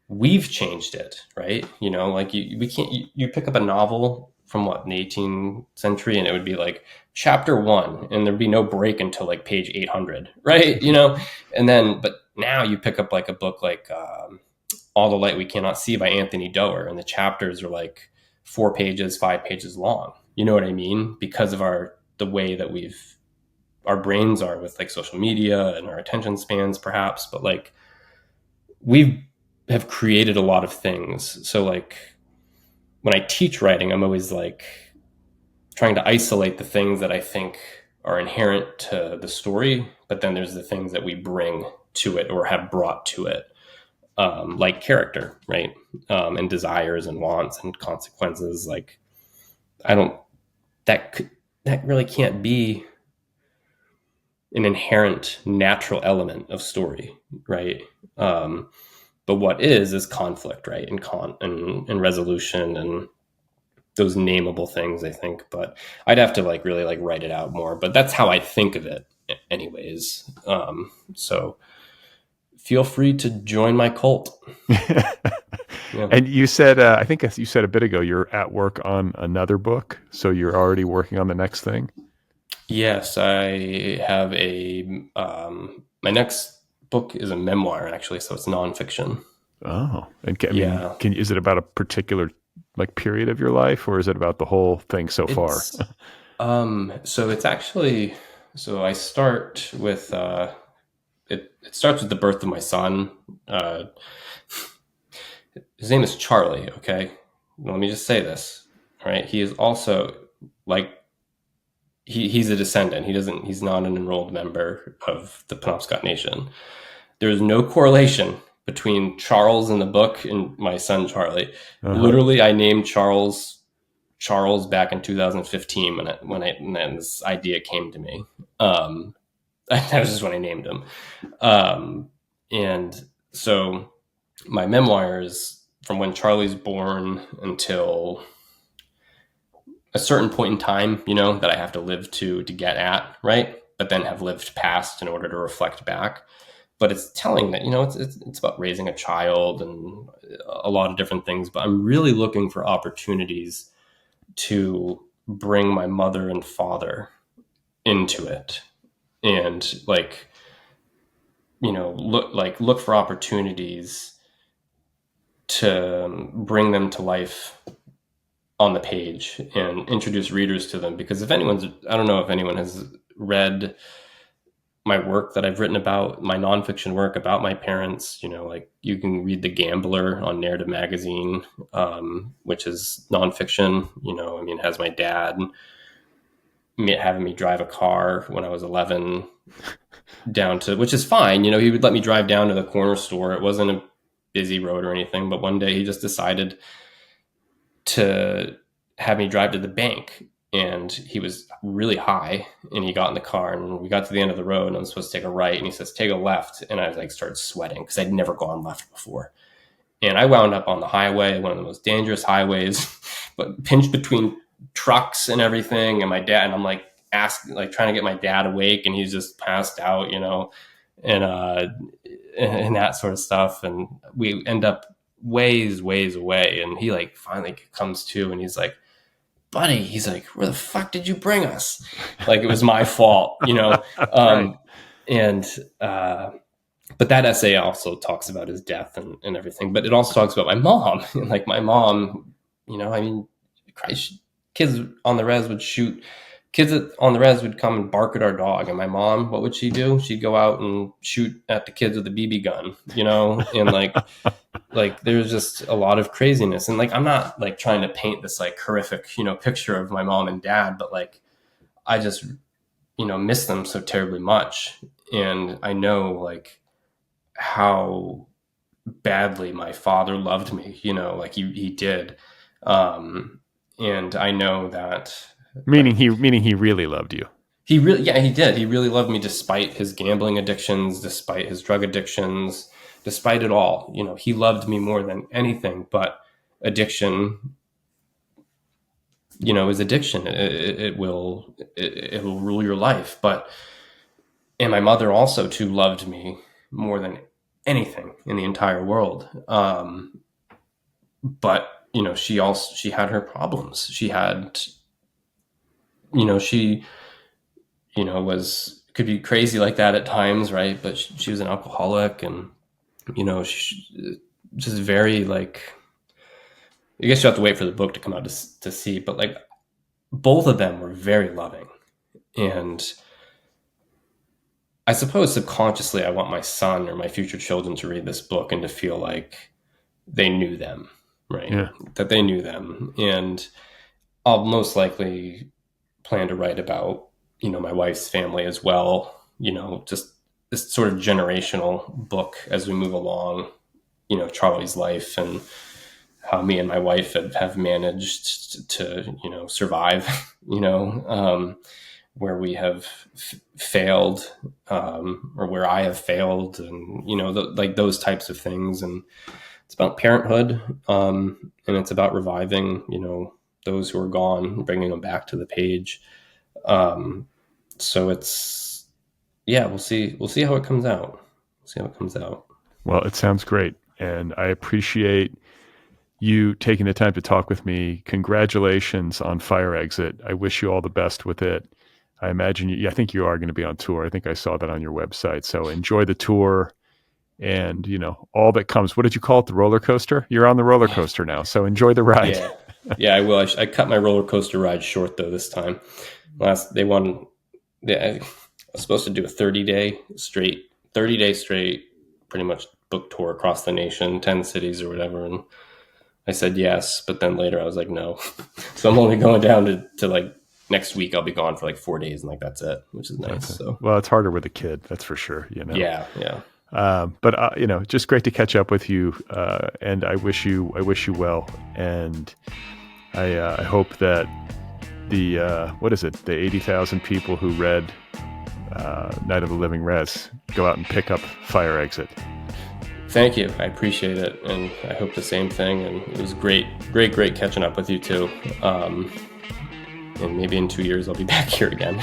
We've changed it, right? Like we can't, you pick up a novel from the 18th century and it would be like chapter 1 and there'd be no break until like page 800, right? And then, but now you pick up like a book like All the Light We Cannot See by Anthony Doerr, and the chapters are like 4 pages, 5 pages long. You know what I mean? Because of the way that our brains are with like social media and our attention spans perhaps, but like we have created a lot of things. So like when I teach writing, I'm always like trying to isolate the things that I think are inherent to the story, but then there's the things that we bring to it or have brought to it, like character, right? And desires and wants and consequences. Like I don't, that really can't be an inherent natural element of story, right? But what is conflict, right? And resolution and those nameable things, I think. But I'd have to like really like write it out more. But that's how I think of it, anyways. So feel free to join my cult. Yeah. And you said, I think you said a bit ago, you're at work on another book. So you're already working on the next thing? Yes, I have my next book is a memoir, actually. So it's nonfiction. Oh, and I mean, Yeah. is it about a particular like period of your life, or is it about the whole thing so far? It's, so it's actually, so I start with, it starts with the birth of my son. His name is Charlie. Okay. Let me just say this. All right. He is also like, he's a descendant. He's not an enrolled member of the Penobscot Nation. There is no correlation between Charles in the book and my son, Charlie. Uh-huh. Literally, I named Charles back in 2015 when this idea came to me. That was just when I named him. And so my memoir is from when Charlie's born until a certain point in time, that I have to live to get at, right? But then have lived past in order to reflect back. But it's telling that, it's about raising a child and a lot of different things. But I'm really looking for opportunities to bring my mother and father into it, and like, look for opportunities to bring them to life on the page and introduce readers to them. Because I don't know if anyone has read my work that I've written about, my nonfiction work about my parents. Like you can read The Gambler on Narrative Magazine, which is nonfiction. It has my dad having me drive a car when I was 11 down to, which is fine. He would let me drive down to the corner store. It wasn't a busy road or anything, but one day he just decided to have me drive to the bank, and he was really high, and he got in the car, and we got to the end of the road, and I'm supposed to take a right, and he says, take a left. And I like started sweating because I'd never gone left before. And I wound up on the highway, one of the most dangerous highways, but pinched between trucks and everything. And my dad, and I'm like trying to get my dad awake, and he's just passed out, and that sort of stuff. And we end up ways away. And he like finally comes to, and he's like, buddy, he's like, where the fuck did you bring us? Like it was my fault, Right. And, but that essay also talks about his death and everything, but it also talks about my mom. And like my mom, Christ, kids on the res would shoot. Kids on the res would come and bark at our dog. And my mom, what would she do? She'd go out and shoot at the kids with a BB gun, and like there's just a lot of craziness. And like, I'm not like trying to paint this like horrific, picture of my mom and dad, but like, I just, miss them so terribly much. And I know like how badly my father loved me, like he did. And I know that, Meaning he really loved you. he did. He really loved me despite his gambling addictions, despite his drug addictions, despite it all. He loved me more than anything. But addiction, is addiction. It will rule your life. And my mother also too loved me more than anything in the entire world. But she had her problems. She had, she was could be crazy like that at times, right? But she was an alcoholic, and she just very like. I guess you have to wait for the book to come out to see, but like both of them were very loving, and I suppose subconsciously I want my son or my future children to read this book and to feel like they knew them, right? Yeah. That they knew them, and I'll most likely plan to write about my wife's family as well, just this sort of generational book as we move along, Charlie's life and how me and my wife have managed to survive, where we have failed, or where I have failed, and like those types of things. And it's about parenthood, and it's about reviving those who are gone, bringing them back to the page. So it's, yeah, we'll see how it comes out. Well, it sounds great, and I appreciate you taking the time to talk with me. Congratulations on Fire Exit. I wish you all the best with it. I imagine I think you are going to be on tour. I think I saw that on your website. So enjoy the tour and, all that comes. What did you call it? The roller coaster? You're on the roller coaster now. So enjoy the ride. Yeah, I will. I cut my roller coaster ride short though this time. I was supposed to do a 30-day straight, pretty much book tour across the nation, 10 cities or whatever. And I said yes, but then later I was like, no. So I'm only going down to like next week. I'll be gone for like 4 days, and like that's it, which is nice. So well, it's harder with a kid, that's for sure. Yeah. But just great to catch up with you, and I wish you well, and I hope that the the 80,000 people who read Night of the Living Res go out and pick up Fire Exit. Thank you. I appreciate it, and I hope the same thing. And it was great catching up with you too. And maybe in 2 years I'll be back here again.